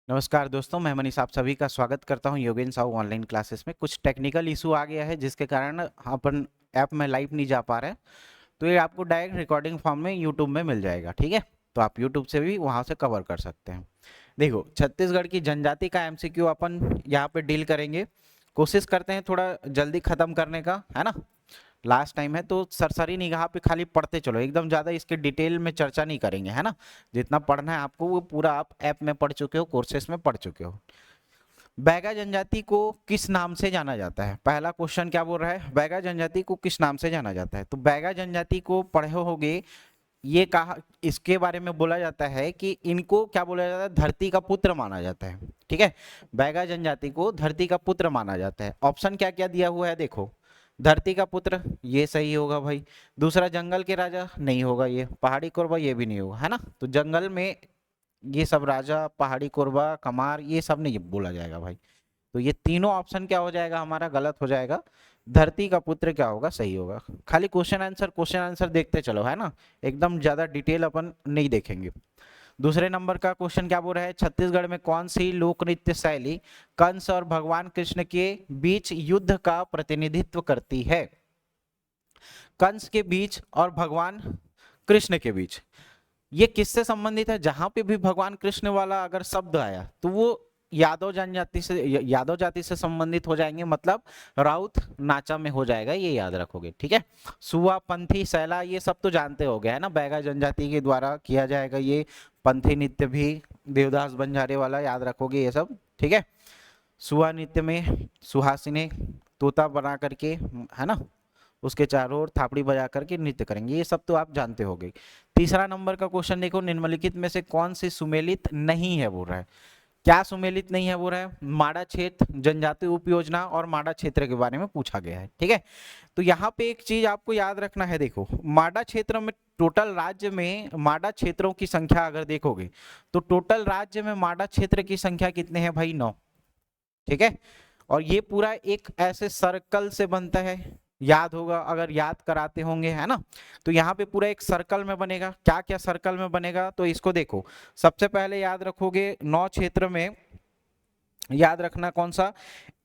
नमस्कार दोस्तों, मैं मनीष आप सभी का स्वागत करता हूं योगेन साहू ऑनलाइन क्लासेस में। कुछ टेक्निकल इशू आ गया है जिसके कारण अपन ऐप में लाइव नहीं जा पा रहे हैं। तो ये आपको डायरेक्ट रिकॉर्डिंग फॉर्म में यूट्यूब में मिल जाएगा, ठीक है। तो आप यूट्यूब से भी वहां से कवर कर सकते हैं। देखो, छत्तीसगढ़ की जनजाति का एमसीक्यू अपन यहाँ पे डील करेंगे। कोशिश करते हैं थोड़ा जल्दी खत्म करने का, है ना। लास्ट टाइम है तो सरसरी निगाह पे खाली पढ़ते चलो, एकदम ज्यादा इसके डिटेल में चर्चा नहीं करेंगे, है ना। जितना पढ़ना है आपको वो पूरा आप ऐप में पढ़ चुके हो, कोर्सेस में पढ़ चुके हो। बैगा जनजाति को किस नाम से जाना जाता है? पहला क्वेश्चन क्या बोल रहा है, बैगा जनजाति को किस नाम से जाना जाता है? तो बैगा जनजाति को पढ़े होगे, ये कहा, इसके बारे में बोला जाता है कि इनको क्या बोला जाता है, धरती का पुत्र माना जाता है, ठीक है। बैगा जनजाति को धरती का पुत्र माना जाता है। ऑप्शन क्या क्या दिया हुआ है देखो, धरती का पुत्र ये सही होगा भाई। दूसरा, जंगल के राजा नहीं होगा, ये पहाड़ी कोरबा ये भी नहीं होगा, है ना। तो जंगल में ये सब राजा, पहाड़ी कोरबा, कमार, ये सब नहीं बोला जाएगा भाई। तो ये तीनों ऑप्शन क्या हो जाएगा हमारा, गलत हो जाएगा। धरती का पुत्र क्या होगा, सही होगा। खाली क्वेश्चन आंसर देखते चलो, है ना। एकदम ज्यादा डिटेल अपन नहीं देखेंगे। दूसरे नंबर का क्वेश्चन क्या बोल रहा है, छत्तीसगढ़ में कौन सी लोक नृत्य शैली कंस और भगवान कृष्ण के बीच युद्ध का प्रतिनिधित्व करती है? कंस के बीच और भगवान कृष्ण के बीच ये किससे संबंधित है? जहां पे भी भगवान कृष्ण वाला अगर शब्द आया तो वो यादव जाति से संबंधित हो जाएंगे, मतलब राउत नाचा में हो जाएगा, ये याद रखोगे, ठीक है। सुआ, पंथी, सैला ये सब तो जानते हो गए, है ना। बैगा जनजाति के द्वारा किया जाएगा ये पंथी नृत्य भी, देवदास बंजारे वाला याद रखोगे ये सब, ठीक है। सुआ नृत्य में सुहासिनी तोता बना करके, है ना, उसके चारों ओर थापड़ी बजा करके नृत्य करेंगे, ये सब तो आप जानते होंगे। तीसरा नंबर का क्वेश्चन देखो, निम्नलिखित में से कौन सी सुमेलित नहीं है बोल रहा है। क्या सुमेलित नहीं है बोल रहा है? माडा क्षेत्र, जनजाति उप योजना और माडा क्षेत्र के बारे में पूछा गया है, ठीक है। तो यहाँ पे एक चीज आपको याद रखना है, देखो माडा क्षेत्र में टोटल राज्य में माडा क्षेत्रों की संख्या अगर देखोगे तो टोटल राज्य में माडा क्षेत्र की संख्या कितने हैं भाई, 9, ठीक है। और ये पूरा एक ऐसे सर्कल से बनता है, याद होगा अगर याद कराते होंगे, है ना। तो यहाँ पे पूरा एक सर्कल में बनेगा। क्या क्या सर्कल में बनेगा तो इसको देखो, सबसे पहले याद रखोगे 9 क्षेत्र में, याद रखना कौन सा,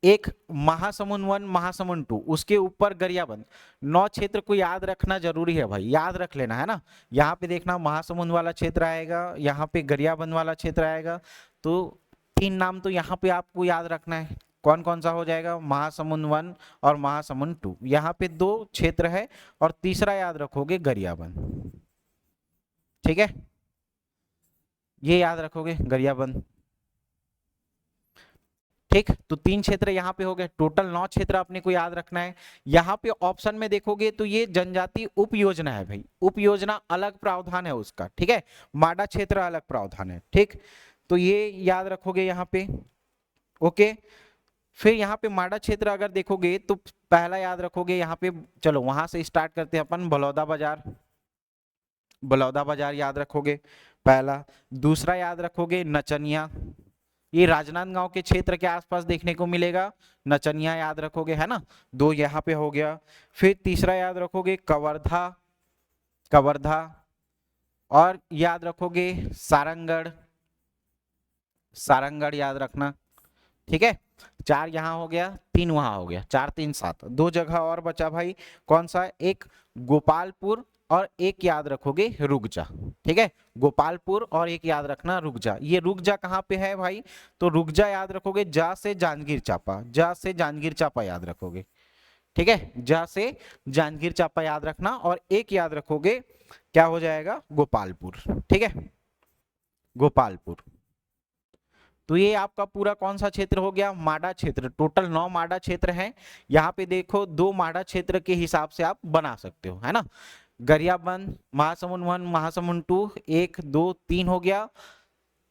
एक महासमुंद 1, महासमुंद 2, उसके ऊपर गरियाबंद। 9 क्षेत्र को याद रखना जरूरी है भाई, याद रख लेना, है ना। यहाँ पे देखना महासमुंद वाला क्षेत्र आएगा, यहाँ पे गरियाबंद वाला क्षेत्र आएगा। तो 3 नाम तो यहाँ पे आपको याद रखना है। कौन कौन सा हो जाएगा, महासमुंद 1 और महासमुंद 2, यहाँ पे 2 क्षेत्र है। और तीसरा याद रखोगे गरियाबंद, ठीक है। ये याद रखोगे गरियाबंद, ठीक। तो 3 क्षेत्र यहाँ पे हो गए, टोटल 9 क्षेत्र अपने को याद रखना है। यहाँ पे ऑप्शन में देखोगे तो ये जनजाति उप योजना है भाई, उप योजना अलग प्रावधान है उसका, ठीक है। माडा क्षेत्र अलग प्रावधान है, ठीक। तो ये याद रखोगे यहाँ पे, ओके। फिर यहाँ पे माडा क्षेत्र अगर देखोगे तो पहला याद रखोगे यहाँ पे, चलो वहां से स्टार्ट करते हैं अपन, बलौदा बाजार, बलौदा बाजार याद रखोगे पहला। दूसरा याद रखोगे नचनिया, ये राजनांदगांव के क्षेत्र के आसपास देखने को मिलेगा, नचनिया याद रखोगे, है ना। 2 यहाँ पे हो गया। फिर तीसरा याद रखोगे कवर्धा, कवर्धा। और याद रखोगे सारंगढ़, सारंगढ़ याद रखना, ठीक है। 4 यहाँ हो गया, 3 वहां हो गया, 4 3 7, 2 जगह और बचा भाई, कौन सा, एक गोपालपुर और एक याद रखोगे रुकजा, ठीक है। गोपालपुर और एक याद रखना रुकजा। ये रुकजा कहाँ पे है भाई, तो रुकजा याद रखोगे जा से जांजगीर चांपा, जा से जांजगीर चांपा याद रखोगे, ठीक है। जा से जांजगीर चांपा याद रखना। और एक याद रखोगे क्या हो जाएगा, गोपालपुर, ठीक है, गोपालपुर। तो ये आपका पूरा कौन सा क्षेत्र हो गया, माडा क्षेत्र। टोटल 9 माडा क्षेत्र हैं। यहाँ पे देखो 2 माडा क्षेत्र के हिसाब से आप बना सकते हो, है ना। गरियाबंद, महासमुंद 1, महासमुंद 2, 1 2 3 हो गया।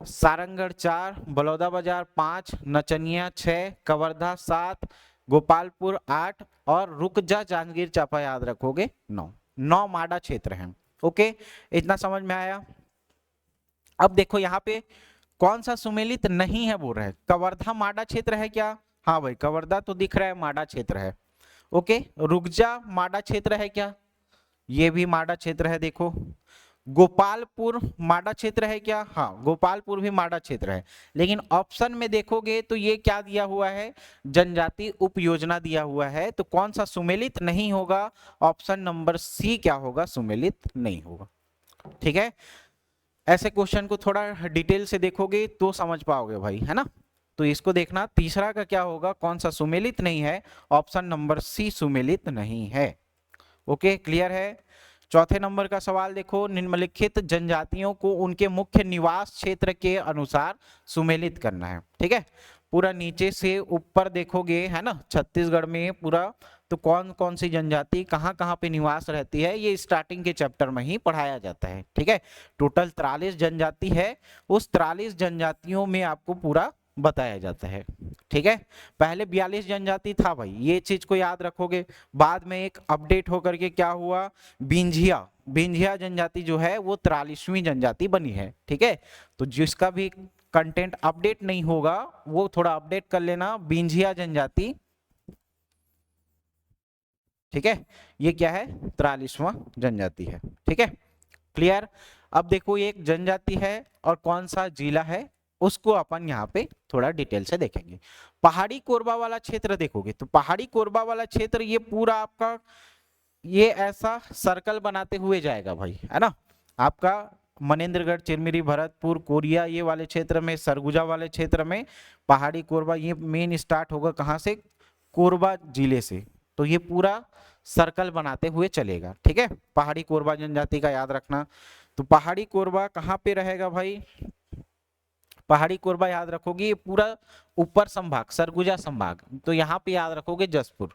सारंगढ़ 4, बलौदा बाजार 5, नचनिया 6, कवर्धा 7, गोपालपुर 8 और रुकजा जांजगीर चांपा याद रखोगे 9। 9 माडा क्षेत्र हैं, ओके। इतना समझ में आया। अब देखो यहाँ पे कौन सा सुमेलित नहीं है बोल रहा है, कवर्धा माडा क्षेत्र है क्या, हाँ भाई कवर्धा तो दिख रहा है, माडा क्षेत्र है, ओके। रुकजा माडा क्षेत्र है क्या, ये भी माडा क्षेत्र है, देखो। गोपालपुर माडा क्षेत्र है क्या? हाँ, गोपालपुर भी माडा क्षेत्र है, लेकिन ऑप्शन में देखोगे तो ये क्या दिया हुआ है, जनजाति उपयोजना दिया हुआ है, तो कौन सा सुमेलित नहीं होगा? ऑप्शन नंबर सी क्या होगा, सुमेलित नहीं होगा। ठीक है, ऐसे क्वेश्चन को थोड़ा डिटेल से देखोगे तो समझ पाओगे भाई, है ना। तो इसको देखना, तीसरा का क्या होगा, कौन सा सुमेलित नहीं है, ऑप्शन नंबर सी सुमेलित नहीं है। ओके, क्लियर है। चौथे नंबर का सवाल देखो, निम्नलिखित जनजातियों को उनके मुख्य निवास क्षेत्र के अनुसार सुमेलित करना है। ठीक है, पूरा नीचे से ऊपर देखोगे, है ना, छत्तीसगढ़ में पूरा, तो कौन कौन सी जनजाति कहाँ कहाँ पे निवास रहती है, ये स्टार्टिंग के चैप्टर में ही पढ़ाया जाता है। ठीक है, टोटल 43 जनजाति है, उस 43 जनजातियों में आपको पूरा बताया जाता है। ठीक है, पहले 42 जनजाति था भाई, ये चीज को याद रखोगे। बाद में एक अपडेट होकर के क्या हुआ, बिंझिया, बिंझिया जनजाति जो है वो 43वीं जनजाति बनी है। ठीक है, तो जिसका भी कंटेंट अपडेट नहीं होगा वो थोड़ा अपडेट कर लेना, बिंझिया जनजाति। ठीक है, ये क्या है, 43वां जनजाति है। ठीक है, क्लियर। अब देखो ये एक जनजाति है और कौन सा जिला है, उसको अपन यहाँ पे थोड़ा डिटेल से देखेंगे। पहाड़ी कोरबा वाला क्षेत्र देखोगे तो पहाड़ी कोरबा वाला क्षेत्र ये पूरा आपका ये ऐसा सर्कल बनाते हुए जाएगा भाई, है ना। आपका मनेन्द्रगढ़, चिरमिरी, भरतपुर, कोरिया ये वाले क्षेत्र में, सरगुजा वाले क्षेत्र में पहाड़ी कोरबा ये मेन स्टार्ट होगा कहाँ से, कोरबा जिले से। तो ये पूरा सर्कल बनाते हुए चलेगा। ठीक है, पहाड़ी कोरबा जनजाति का याद रखना। तो पहाड़ी कोरबा कहाँ पे रहेगा भाई, पहाड़ी कोरबा याद रखोगे ये पूरा ऊपर संभाग, सरगुजा संभाग, तो यहाँ पे याद रखोगे जसपुर,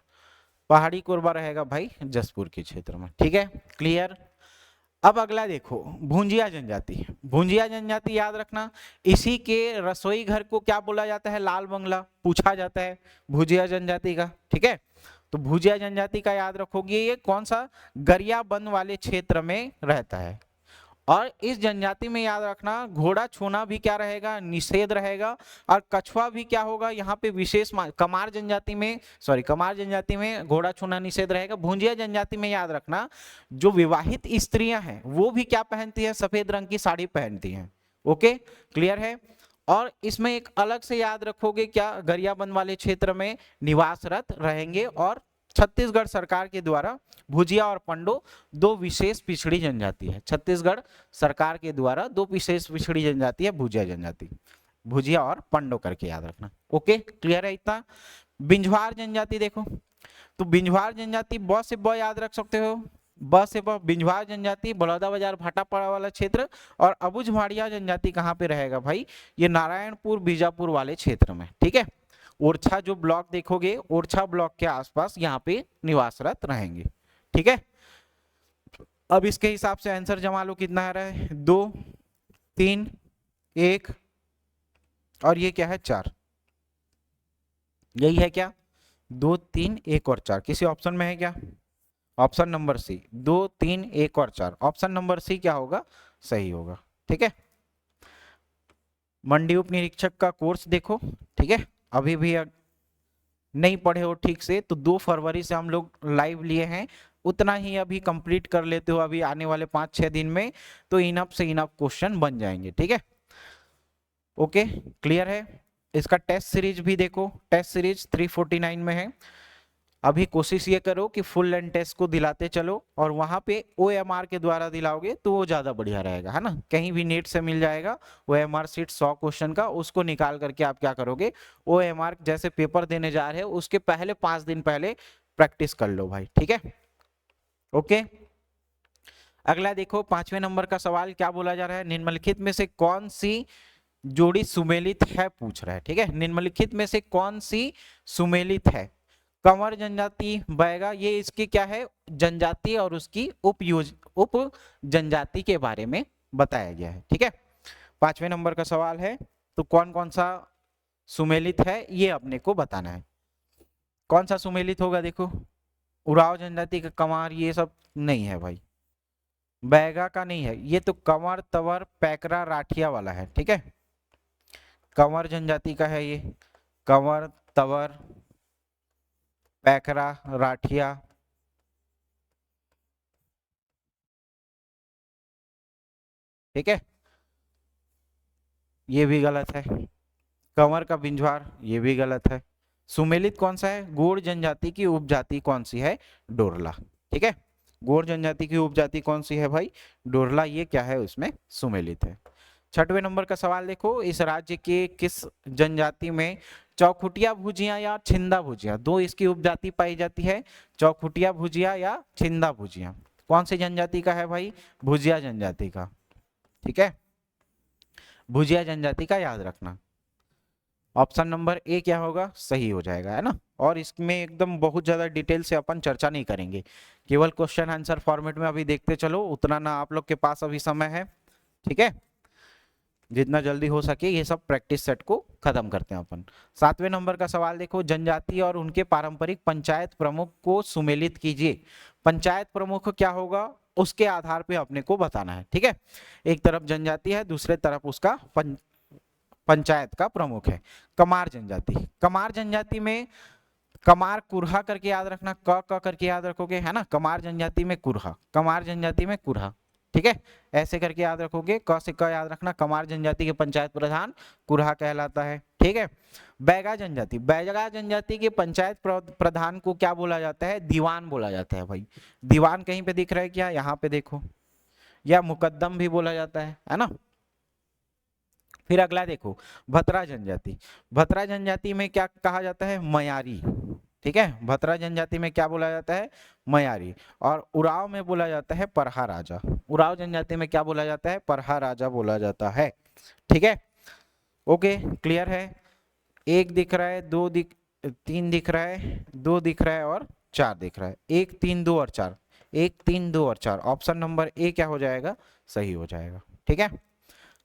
पहाड़ी कोरबा रहेगा भाई जसपुर के क्षेत्र में। ठीक है, क्लियर। अब अगला देखो, भुंजिया जनजाति। भुंजिया जनजाति याद रखना, इसी के रसोई घर को क्या बोला जाता है, लाल बंगला पूछा जाता है भुजिया जनजाति का। ठीक है, तो भुजिया जनजाति का याद रखोगे ये कौन सा, गरियाबंद वाले क्षेत्र में रहता है। और इस जनजाति में याद रखना घोड़ा छूना भी क्या रहेगा, निषेध रहेगा, और कछुआ भी क्या होगा यहाँ पे विशेष, कमार जनजाति में, सॉरी कमार जनजाति में घोड़ा छूना निषेध रहेगा। भुंजिया जनजाति में याद रखना जो विवाहित स्त्रियां हैं वो भी क्या पहनती है, सफेद रंग की साड़ी पहनती हैं। ओके, क्लियर है। और इसमें एक अलग से याद रखोगे क्या, गरियाबंद वाले क्षेत्र में निवासरत रहेंगे, और छत्तीसगढ़ सरकार के द्वारा भुजिया और पंडो दो विशेष पिछड़ी जनजाति है। छत्तीसगढ़ सरकार के द्वारा दो विशेष पिछड़ी जनजाति है भुजिया जनजाति, भुजिया और पंडो करके याद रखना। ओके, क्लियर है इतना। बिंझवार जनजाति देखो, तो बिंझवार जनजाति ब से ब याद रख सकते हो, ब से ब, बिंझवार जनजाति बलौदा बाजार भाटापाड़ा वाला क्षेत्र। और अबुझ भाड़िया जनजाति कहाँ पे रहेगा भाई, ये नारायणपुर बीजापुर वाले क्षेत्र में। ठीक है, ओरछा जो ब्लॉक देखोगे, ओरछा ब्लॉक के आसपास यहाँ पे निवासरत रहेंगे। ठीक है, अब इसके हिसाब से आंसर जमा लो, कितना आ रहा है, 2 3 1 और ये क्या है 4, यही है क्या, 2 3 1 और 4, किसी ऑप्शन में है क्या, ऑप्शन नंबर सी, 2 3 1 और 4, ऑप्शन नंबर सी क्या होगा, सही होगा। ठीक है, मंडी उप निरीक्षक का कोर्स देखो। ठीक है, अभी भी नहीं पढ़े हो ठीक से तो 2 फरवरी से हम लोग लाइव लिए हैं, उतना ही अभी कंप्लीट कर लेते हो अभी आने वाले 5-6 दिन में, तो इनफ से इनफ क्वेश्चन बन जाएंगे। ठीक है, ओके, क्लियर है। इसका टेस्ट सीरीज भी देखो, टेस्ट सीरीज 349 में है। अभी कोशिश ये करो कि फुल लेंथ टेस्ट को दिलाते चलो, और वहां पे OMR के द्वारा दिलाओगे तो वो ज्यादा बढ़िया रहेगा, है ना। कहीं भी नेट से मिल जाएगा OMR सीट 100 क्वेश्चन का, उसको निकाल करके आप क्या करोगे, OMR जैसे पेपर देने जा रहे हो उसके पहले 5 दिन पहले प्रैक्टिस कर लो भाई। ठीक है, ओके। अगला देखो 5वें नंबर का सवाल क्या बोला जा रहा है, निम्नलिखित में से कौन सी जोड़ी सुमेलित है पूछ रहा है। ठीक है, निम्नलिखित में से कौन सी सुमेलित है, कंवर जनजाति बहेगा, ये इसकी क्या है, जनजाति और उसकी उप जनजाति के बारे में बताया गया है। ठीक है, 5वें नंबर का सवाल है, तो कौन कौन सा सुमेलित है ये अपने को बताना है। कौन सा सुमेलित होगा, देखो उराव जनजाति का कंवर ये सब नहीं है भाई, बैगा का नहीं है, ये तो कंवर तवर पैकरा राठिया वाला है। ठीक है, कंवर जनजाति का है ये, कंवर तवर पैकरा राठिया ठीक है, ये भी गलत है। कंवर का बिंजवार, ये भी गलत है। सुमेलित कौन सा है? गोंड जनजाति की उपजाति कौन सी है? डोरला। ठीक है, गोंड जनजाति की उपजाति कौन सी है भाई? डोरला। ये क्या है? उसमें सुमेलित है। छठवें नंबर का सवाल देखो, इस राज्य के किस जनजाति में चौखुटिया भुजिया या छिंदा भुजिया, दो इसकी उपजाति पाई जाती है, चौखुटिया भुजिया या छिंदा भुजिया। कौन सी जनजाति का है भाई? भुजिया जनजाति का। ठीक है, भुजिया जनजाति का याद रखना। ऑप्शन नंबर ए क्या होगा? सही हो जाएगा, है ना। और इसमें एकदम बहुत ज्यादा डिटेल से अपन चर्चा नहीं करेंगे, केवल क्वेश्चन आंसर फॉर्मेट में अभी देखते चलो, उतना ना आप लोग के पास अभी समय है। ठीक है, जितना जल्दी हो सके ये सब प्रैक्टिस सेट को खत्म करते हैं अपन। सातवें नंबर का सवाल देखो, जनजाति और उनके पारंपरिक पंचायत प्रमुख को सुमेलित कीजिए। पंचायत प्रमुख क्या होगा उसके आधार पे अपने को बताना है। ठीक है, एक तरफ जनजाति है, दूसरे तरफ उसका पंचायत का प्रमुख है। कमार जनजाति, कमार जनजाति में कमार कुरहा करके याद रखना, क करके याद रखोगे, है ना। कमार जनजाति में कुरहा, कमार जनजाति में कुरहा। ठीक है, ऐसे करके याद रखोगे, क से क याद रखना। कमार जनजाति के पंचायत प्रधान कुरहा कहलाता है। ठीक है, बैगा जनजाति, बैगा जनजाति के पंचायत प्रधान को क्या बोला जाता है? दीवान बोला जाता है भाई। दीवान कहीं पे दिख रहा है क्या? यहाँ पे देखो, या मुकद्दम भी बोला जाता है ना। फिर अगला देखो, भतरा जनजाति, भतरा जनजाति में क्या कहा जाता है? मयारी। ठीक है, भतरा जनजाति में क्या बोला जाता है? मयारी। और उराव में बोला जाता है परहा राजा। उराव जनजाति में क्या बोला जाता है? परहा राजा बोला जाता है। ठीक है, ओके, क्लियर है। एक दिख रहा है, दो दिख, तीन दिख रहा है, दो दिख रहा है और चार दिख रहा है। एक, तीन, दो और चार, एक, तीन, दो और चार। ऑप्शन नंबर ए क्या हो जाएगा? सही हो जाएगा। ठीक है,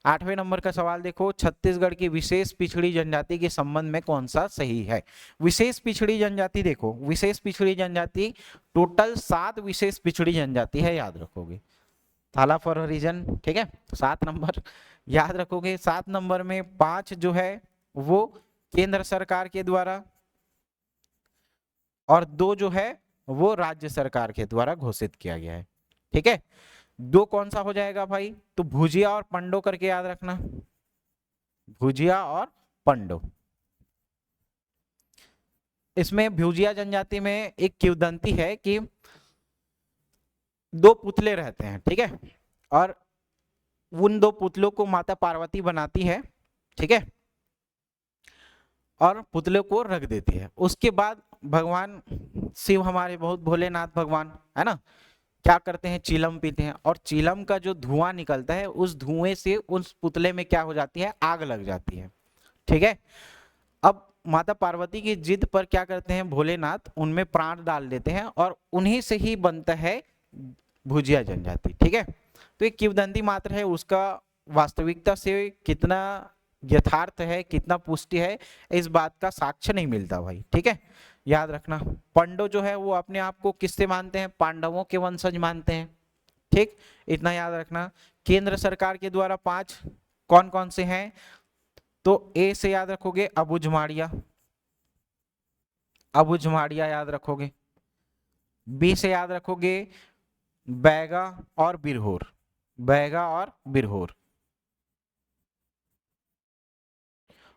आठवें नंबर का सवाल देखो, छत्तीसगढ़ की विशेष पिछड़ी जनजाति के संबंध में कौन सा सही है? विशेष पिछड़ी जनजाति देखो, विशेष पिछड़ी जनजाति टोटल 7 विशेष पिछड़ी जनजाति है, याद रखोगे। थाला फॉर रीजन। ठीक है, 7 नंबर याद रखोगे। 7 नंबर में 5 जो है वो केंद्र सरकार के द्वारा, और 2 जो है वो राज्य सरकार के द्वारा घोषित किया गया है। ठीक है, 2 कौन सा हो जाएगा भाई? तो भुजिया और पंडो करके याद रखना, भुजिया और पंडो। इसमें भुजिया जनजाति में एक किंवदंती है कि 2 पुतले रहते हैं। ठीक है, और उन 2 पुतलों को माता पार्वती बनाती है। ठीक है, और पुतले को रख देती है। उसके बाद भगवान शिव, हमारे बहुत भोलेनाथ भगवान, है ना, क्या करते हैं? चीलम पीते हैं, और चीलम का जो धुआं निकलता है उस धुएं से उस पुतले में क्या हो जाती है? आग लग जाती है। ठीक है, अब माता पार्वती की जिद पर क्या करते हैं भोलेनाथ? उनमें प्राण डाल देते हैं, और उन्हीं से ही बनता है भुजिया जनजाति। ठीक है, तो एक किंवदंती मात्र है, उसका वास्तविकता से कितना यथार्थ है, कितना पुष्टि है, इस बात का साक्ष्य नहीं मिलता भाई। ठीक है, याद रखना। पंडो जो है वो अपने आप को किससे मानते हैं? पांडवों के वंशज मानते हैं। ठीक, इतना याद रखना। केंद्र सरकार के द्वारा 5 कौन कौन से हैं? तो ए से याद रखोगे अबुझमाड़िया, अबुझमाड़िया याद रखोगे। बी से याद रखोगे बैगा और बिरहोर, बैगा और बिरहोर।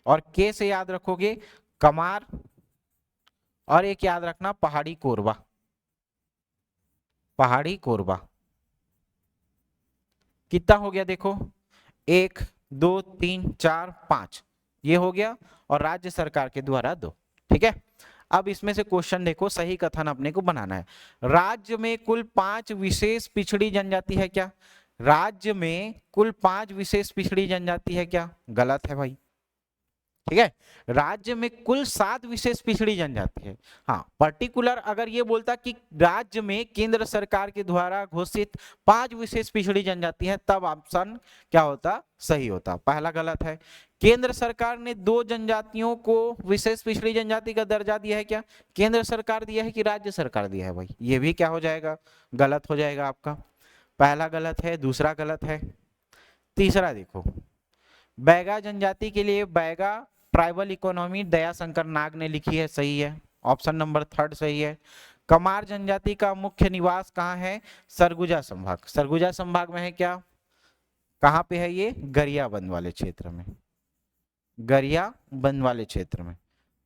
और के से याद रखोगे कमार, और एक याद रखना पहाड़ी कोरबा, पहाड़ी कोरबा। कितना हो गया देखो? 1, 2, 3, 4, 5, ये हो गया, और राज्य सरकार के द्वारा 2। ठीक है, अब इसमें से क्वेश्चन देखो, सही कथन अपने को बनाना है। राज्य में कुल 5 विशेष पिछड़ी जनजाति है क्या? राज्य में कुल 5 विशेष पिछड़ी जनजाति है क्या? गलत है भाई। ठीक है, राज्य में कुल 7 विशेष पिछड़ी जनजाति है। हाँ, पर्टिकुलर अगर ये बोलता कि राज्य में केंद्र सरकार के द्वारा घोषित 5 विशेष पिछड़ी जनजाति है, तब ऑप्शन क्या होता? सही होता। पहला गलत है। केंद्र सरकार ने 2 जनजातियों को विशेष पिछड़ी जनजाति का दर्जा दिया है क्या? केंद्र सरकार दिया है कि राज्य सरकार दिया है भाई? ये भी क्या हो जाएगा? गलत हो जाएगा आपका। पहला गलत है, दूसरा गलत है। तीसरा देखो, बैगा जनजाति के लिए बैगा ट्राइबल इकोनॉमी दयाशंकर नाग ने लिखी है, सही है। ऑप्शन नंबर 3 सही है। कमार जनजाति का मुख्य निवास कहाँ है? सरगुजा संभाग। सरगुजा संभाग में है क्या? कहाँ पे है ये? गरियाबंद वाले क्षेत्र में, गरियाबंद वाले क्षेत्र में।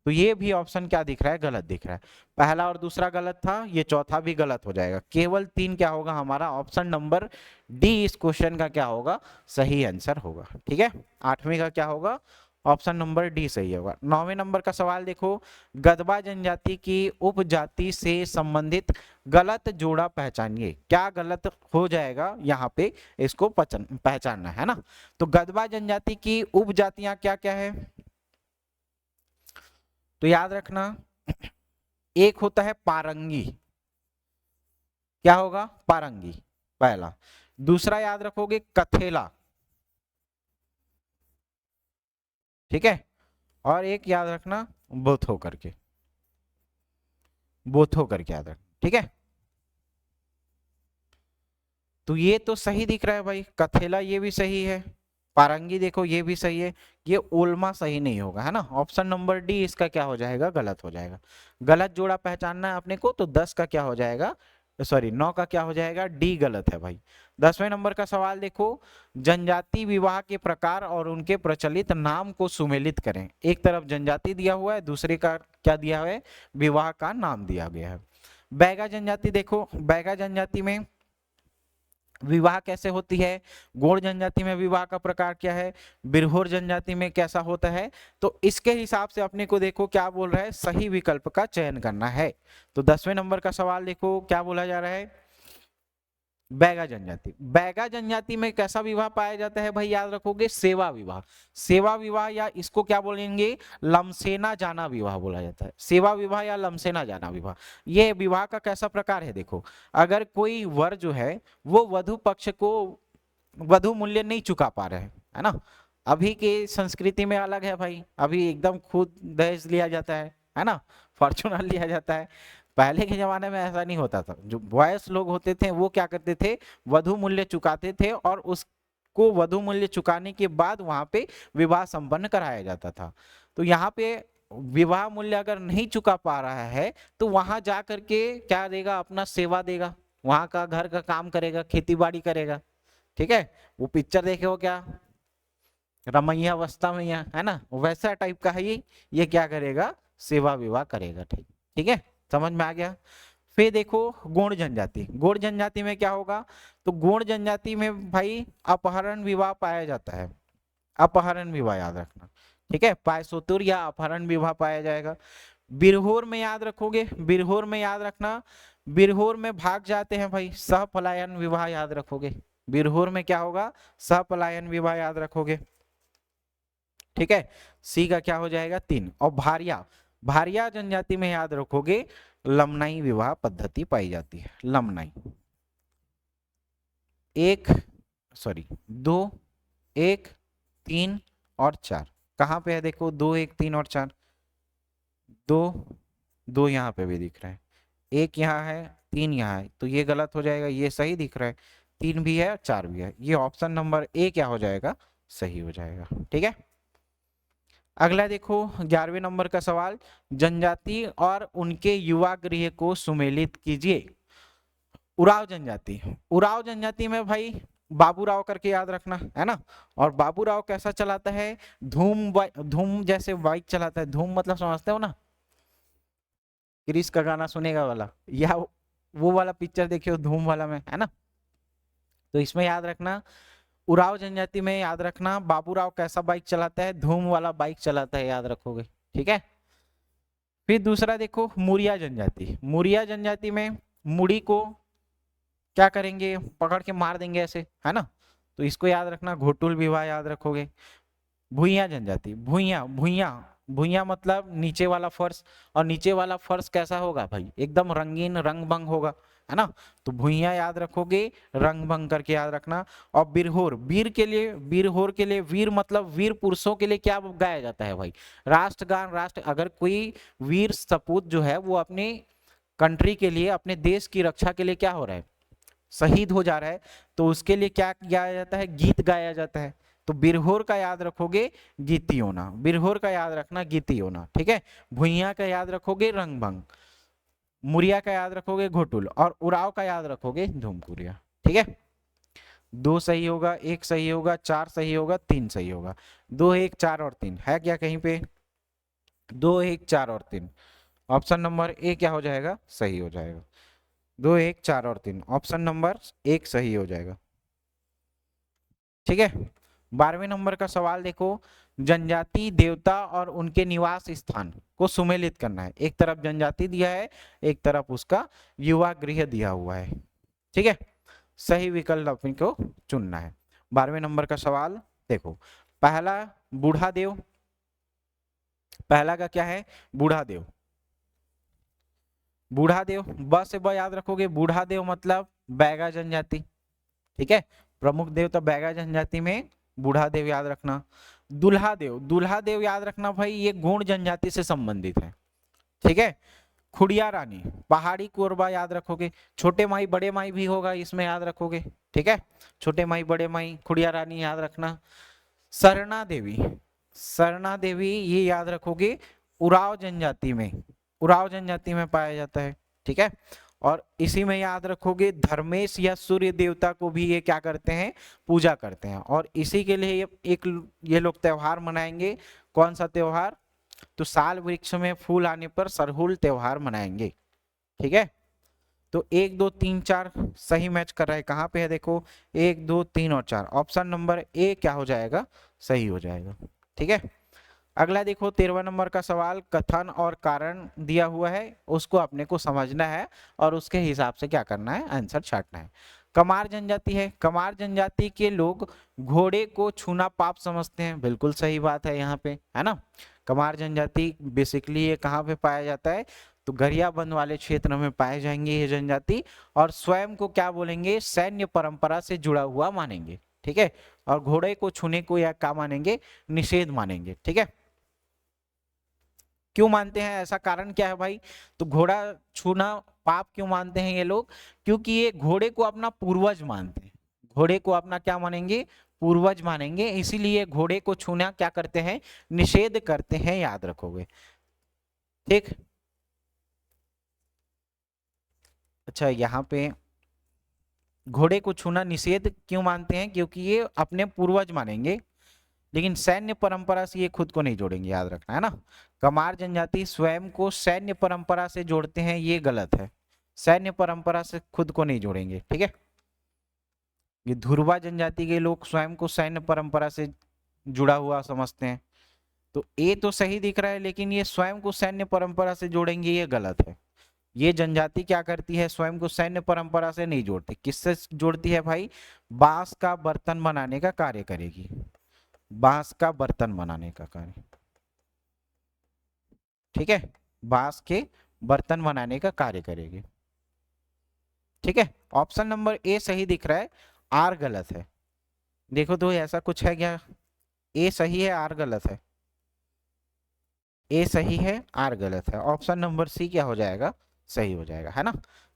तो ये भी ऑप्शन क्या दिख रहा है? गलत दिख रहा है। पहला और दूसरा गलत था, ये चौथा भी गलत हो जाएगा। केवल 3 क्या होगा हमारा? ऑप्शन नंबर डी इस क्वेश्चन का क्या होगा? सही आंसर होगा। ठीक है, 8वीं का क्या होगा? ऑप्शन नंबर डी सही होगा। 9वें नंबर का सवाल देखो, गदबा जनजाति की उपजाति से संबंधित गलत जोड़ा पहचानिए। क्या गलत हो जाएगा यहाँ पे? इसको पहचानना है ना। तो गदबा जनजाति की उपजातियां क्या क्या है? तो याद रखना, एक होता है पारंगी। क्या होगा? पारंगी, पहला। दूसरा याद रखोगे कथेला, ठीक है। और एक याद रखना बोथो करके, बोथो करके याद रखना, ठीक है। तो ये तो सही दिख रहा है भाई, कथेला ये भी सही है, पारंगी देखो ये भी सही है, ये ओल्मा सही नहीं होगा, है ना। ऑप्शन नंबर डी इसका क्या हो जाएगा? गलत हो जाएगा। गलत जोड़ा पहचानना है अपने को, तो 10 का क्या हो जाएगा? सॉरी 9 का क्या हो जाएगा? डी गलत है भाई। 10वें नंबर का सवाल देखो, जनजाति विवाह के प्रकार और उनके प्रचलित नाम को सुमेलित करें। एक तरफ जनजाति दिया हुआ है, दूसरे का क्या दिया हुआ है? विवाह का नाम दिया गया है। बैगा जनजाति देखो, बैगा जनजाति में विवाह कैसे होती है? गोंड जनजाति में विवाह का प्रकार क्या है? बिरहोर जनजाति में कैसा होता है? तो इसके हिसाब से अपने को देखो क्या बोल रहा है, सही विकल्प का चयन करना है। तो 10वें नंबर का सवाल देखो क्या बोला जा रहा है? बैगा जनजाति, बैगा जनजाति में कैसा विवाह पाया जाता है भाई? याद रखोगे सेवा विवाह। सेवा विवाह या इसको क्या बोलेंगे? लमसेना जाना विवाह बोला जाता है। सेवा विवाह या लमसेना जाना विवाह, ये विवाह का कैसा प्रकार है? देखो, अगर कोई वर जो है वो वधु पक्ष को वधु मूल्य नहीं चुका पा रहे हैं, है ना। अभी के संस्कृति में अलग है भाई, अभी एकदम खुद दहेज लिया जाता है ना, फॉर्चूनर लिया जाता है। पहले के जमाने में ऐसा नहीं होता था। जो बॉयस लोग होते थे वो क्या करते थे? वधु मूल्य चुकाते थे और उसको वधु मूल्य चुकाने के बाद वहां पे विवाह संपन्न कराया जाता था। तो यहाँ पे विवाह मूल्य अगर नहीं चुका पा रहा है तो वहां जा करके क्या देगा? अपना सेवा देगा, वहां का घर का काम करेगा, खेती बाड़ी करेगा, ठीक है। वो पिक्चर देखे हो क्या, रमैया वस्ता मैया, है ना, वैसा टाइप का है ये क्या करेगा? सेवा विवाह करेगा, ठीक, ठीक है, समझ में आ गया। फिर देखो गोंड जनजाति, गोंड जनजाति में क्या होगा? तो गोंड जनजाति में भाई अपहरण विवाह पाया जाता है, अपहरण विवाह याद रखना, ठीक है। पायसोतुर या अपहरण विवाह पाया जाएगा। बिरहोर में याद रखोगे, बिरहोर में याद रखना, बिरहोर में भाग जाते हैं भाई, सहपलायन विवाह याद रखोगे। बिरहोर में क्या होगा? सहपलायन विवाह याद रखोगे, ठीक है। सी का क्या हो जाएगा? 3। और भारिया, भारिया जनजाति में याद रखोगे लमनाई विवाह पद्धति पाई जाती है। लमनाई, 1 सॉरी 2 1 3 और 4 कहाँ पे है? देखो 2 1 3 और 4, 2 2 यहाँ पे भी दिख रहा है, 1 यहाँ है, 3 यहाँ है, तो ये गलत हो जाएगा, ये सही दिख रहा है, 3 भी है और 4 भी है, ये ऑप्शन नंबर ए क्या हो जाएगा? सही हो जाएगा, ठीक है। अगला देखो 11वें नंबर का सवाल, जनजाति और उनके युवा गृह को सुमेलित कीजिए। उराव जनजाति, उराव जनजाति में भाई बाबूराव करके याद रखना, है ना। और बाबूराव कैसा चलाता है? धूम जैसे बाइक चलाता है। धूम मतलब समझते हो ना, क्रिस का गाना सुनेगा वाला, या वो वाला पिक्चर देखियो धूम वाला में, है ना। तो इसमें याद रखना उराव जनजाति में याद रखना बाबूराव कैसा बाइक चलाता है? धूम वाला बाइक चलाता है, याद रखोगे, ठीक है। फिर दूसरा देखो मुरिया जनजाति, मुरिया जनजाति में मुड़ी को क्या करेंगे? पकड़ के मार देंगे ऐसे, है ना। तो इसको याद रखना, घोटुल विवाह याद रखोगे। भुइयां जनजाति, भुइयां भुइयां भुइयां मतलब नीचे वाला फर्श, और नीचे वाला फर्श कैसा होगा भाई? एकदम रंगीन रंग भंग होगा, है ना। तो भुइयां याद रखोगे, रंग भंग करके याद रखना। और बिरहोर, वीर के लिए, बिरहोर के लिए, वीर मतलब वीर पुरुषों के लिए क्या गाया जाता है भाई? राष्ट्रगान। राष्ट्र, अगर कोई वीर सपूत जो है वो अपने कंट्री के लिए, अपने देश की रक्षा के लिए क्या हो रहा है? शहीद हो जा रहा है, तो उसके लिए क्या गाया जाता है? गीत गाया जाता है। तो बिरहोर का याद रखोगे गीतियोना, बिरहोर का याद रखना गीतियोना, ठीक है। भुइयां का याद रखोगे रंगभंग, मुरिया का याद रखोगे घोटुल, और उराव का याद रखोगे धूमकुरिया, ठीक है। 2 सही होगा, 1 सही होगा, 4 सही होगा, 3 सही होगा। 2 1 4 और 3 है क्या कहीं पे? 2 1 4 और 3, ऑप्शन नंबर ए क्या हो जाएगा? सही हो जाएगा। 2 1 4 और 3, ऑप्शन नंबर 1 सही हो जाएगा। ठीक है। 12वें नंबर का सवाल देखो, जनजाति देवता और उनके निवास स्थान को सुमेलित करना है। एक तरफ जनजाति दिया है, एक तरफ उसका युवा गृह दिया हुआ है। ठीक है, सही विकल्प अपने को चुनना है। 12वें नंबर का सवाल देखो, पहला बूढ़ा देव, पहला का क्या है? बूढ़ा देव। बूढ़ा देव ब से ब याद रखोगे, बूढ़ा देव मतलब बैगा जनजाति। ठीक है, प्रमुख देवता बैगा जनजाति में बूढ़ा देव याद रखना। दुल्हा देव, दुल्हा देव याद रखना भाई, ये गोंड जनजाति से संबंधित है। ठीक है। खुड़िया रानी पहाड़ी कोरबा याद रखोगे। छोटे माई बड़े माई भी होगा इसमें, याद रखोगे। ठीक है, छोटे माई बड़े माई, खुड़िया रानी याद रखना। सरना देवी, सरना देवी ये याद रखोगे, उराव जनजाति में, उराव जनजाति में पाया जाता है। ठीक है, और इसी में याद रखोगे धर्मेश या सूर्य देवता को भी ये क्या करते हैं? पूजा करते हैं। और इसी के लिए ये लोग त्योहार मनाएंगे। कौन सा त्योहार? तो साल वृक्ष में फूल आने पर सरहुल त्योहार मनाएंगे। ठीक है, तो 1 2 3 4 सही मैच कर रहा है। कहां पे है देखो, 1 2 3 और 4, ऑप्शन नंबर ए क्या हो जाएगा? सही हो जाएगा। ठीक है, अगला देखो 13वां नंबर का सवाल, कथन और कारण दिया हुआ है, उसको अपने को समझना है और उसके हिसाब से क्या करना है? आंसर छांटना है। कमार जनजाति है, कमार जनजाति के लोग घोड़े को छूना पाप समझते हैं। बिल्कुल सही बात है यहाँ पे, है ना। कमार जनजाति बेसिकली ये कहाँ पे पाया जाता है? तो गरियाबंद वाले क्षेत्र में पाए जाएंगे ये जनजाति, और स्वयं को क्या बोलेंगे? सैन्य परंपरा से जुड़ा हुआ मानेंगे। ठीक है, और घोड़े को छूने को या क्या मानेंगे? निषेध मानेंगे। ठीक है, क्यों मानते हैं? ऐसा कारण क्या है भाई? तो घोड़ा छूना पाप क्यों मानते हैं ये लोग? क्योंकि ये घोड़े को अपना पूर्वज मानते हैं। घोड़े को अपना क्या मानेंगे? पूर्वज मानेंगे, इसीलिए घोड़े को छूना क्या करते हैं? निषेध करते हैं, याद रखोगे। ठीक, अच्छा यहाँ पे घोड़े को छूना निषेध क्यों मानते हैं? क्योंकि ये अपने पूर्वज मानेंगे, लेकिन सैन्य परंपरा से ये खुद को नहीं जोड़ेंगे, याद रखना है ना। कमार जनजाति स्वयं को सैन्य परंपरा से जोड़ते हैं, ये गलत है। सैन्य परंपरा से खुद को नहीं जोड़ेंगे। ठीक है, ये धुरवा जनजाति के लोग स्वयं को सैन्य परंपरा से जुड़ा हुआ समझते हैं। तो ए तो सही दिख रहा है, लेकिन ये स्वयं को सैन्य परंपरा से जोड़ेंगे, ये गलत है। ये जनजाति क्या करती है? स्वयं को सैन्य परंपरा से नहीं जोड़ती। किससे जोड़ती है भाई? बांस का बर्तन बनाने का कार्य करेगी, बांस का बर्तन बनाने का कार्य। ठीक है, बांस के बर्तन बनाने का कार्य करेगी। ठीक है, ऑप्शन नंबर ए सही दिख रहा है, आर गलत है। देखो तो ऐसा कुछ है क्या? ए सही है, आर गलत है। ए सही है, आर गलत है। ऑप्शन नंबर सी क्या हो जाएगा? सही हो जाएगा, है ना।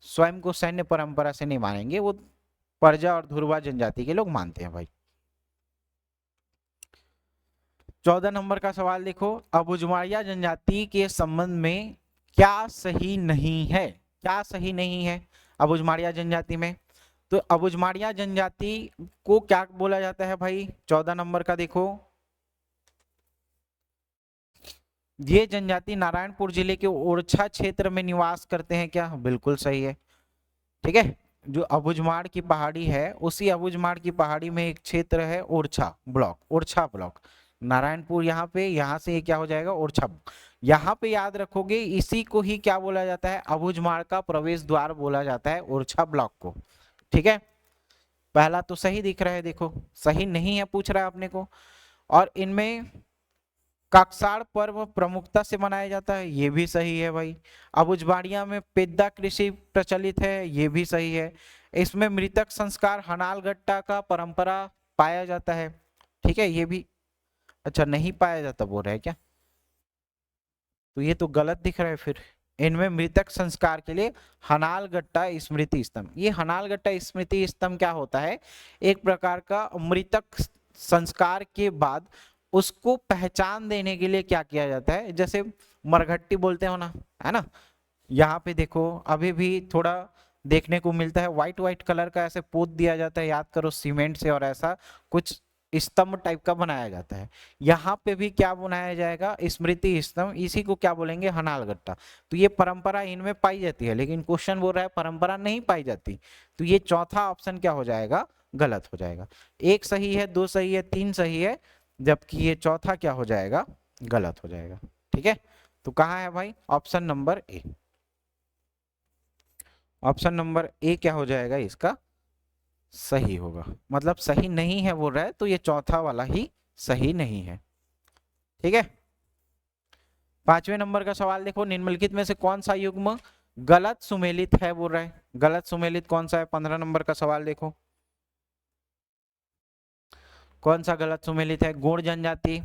स्वयं को सैन्य परंपरा से नहीं मानेंगे, वो प्रजा और ध्रुवा जनजाति के लोग मानते हैं भाई। 14 नंबर का सवाल देखो, अबुझमाड़िया जनजाति के संबंध में क्या सही नहीं है? क्या सही नहीं है अबुझमाड़िया जनजाति में? तो अबुझमाड़िया जनजाति को क्या बोला जाता है भाई? 14 नंबर का देखो, ये जनजाति नारायणपुर जिले के ओरछा क्षेत्र में निवास करते हैं क्या? बिल्कुल सही है। ठीक है, जो अबुझमाड़ की पहाड़ी है, उसी अबुझमाड़ की पहाड़ी में एक क्षेत्र है ओरछा ब्लॉक, ओरछा ब्लॉक। नारायणपुर यहाँ पे, यहाँ से क्या हो जाएगा? ओरछा। यहाँ पे याद रखोगे, इसी को ही क्या बोला जाता है? अबुझमाड़ का प्रवेश द्वार बोला जाता है, ओरछा ब्लॉक को। ठीक है, पहला तो सही दिख रहा है, देखो सही नहीं है पूछ रहा है अपने को। और इनमें काकसाड़ पर्व प्रमुखता से मनाया जाता है, ये भी सही है भाई। अबुझमाड़िया में पेद्दा कृषि प्रचलित है, ये भी सही है। इसमें मृतक संस्कार हनालगट्टा का परंपरा पाया जाता है। ठीक है, ये भी अच्छा नहीं पाया जाता बोल रहा है क्या? तो ये तो गलत दिख रहा है फिर। इनमें मृतक संस्कार के लिए हनालगट्टा स्मृति स्तंभ, ये हनालगट्टा स्मृति स्तंभ क्या होता है? एक प्रकार का मृतक संस्कार के बाद उसको पहचान देने के लिए क्या किया जाता है? जैसे मरघट्टी बोलते हो ना, है ना। यहाँ पे देखो अभी भी थोड़ा देखने को मिलता है, व्हाइट व्हाइट कलर का ऐसे पोत दिया जाता है, याद करो सीमेंट से, और ऐसा कुछ स्तंभ टाइप का बनाया जाता है। यहाँ पे भी क्या बनाया जाएगा, स्मृति स्तंभ, इसी को क्या बोलेंगे, हनालगट्टा। तो ये परंपरा इनमें पाई जाती है, लेकिन क्वेश्चन बोल रहा है परंपरा नहीं पाई जाती, तो ये चौथा ऑप्शन क्या हो जाएगा, गलत हो जाएगा। एक सही है, दो सही है, तीन सही है, जबकि ये चौथा क्या हो जाएगा, गलत हो जाएगा। ठीक है, तो कहाँ है भाई, option number A. Option number A क्या हो जाएगा इसका सही होगा, मतलब सही नहीं है बोल रहा है, तो ये चौथा वाला ही सही नहीं है। ठीक है, पांचवें नंबर का सवाल देखो, निम्नलिखित में से कौन सा युग्म गलत सुमेलित है बोल रहा है, गलत सुमेलित कौन सा है, 15 नंबर का सवाल देखो, कौन सा गलत सुमेलित है, गोंड जनजाति,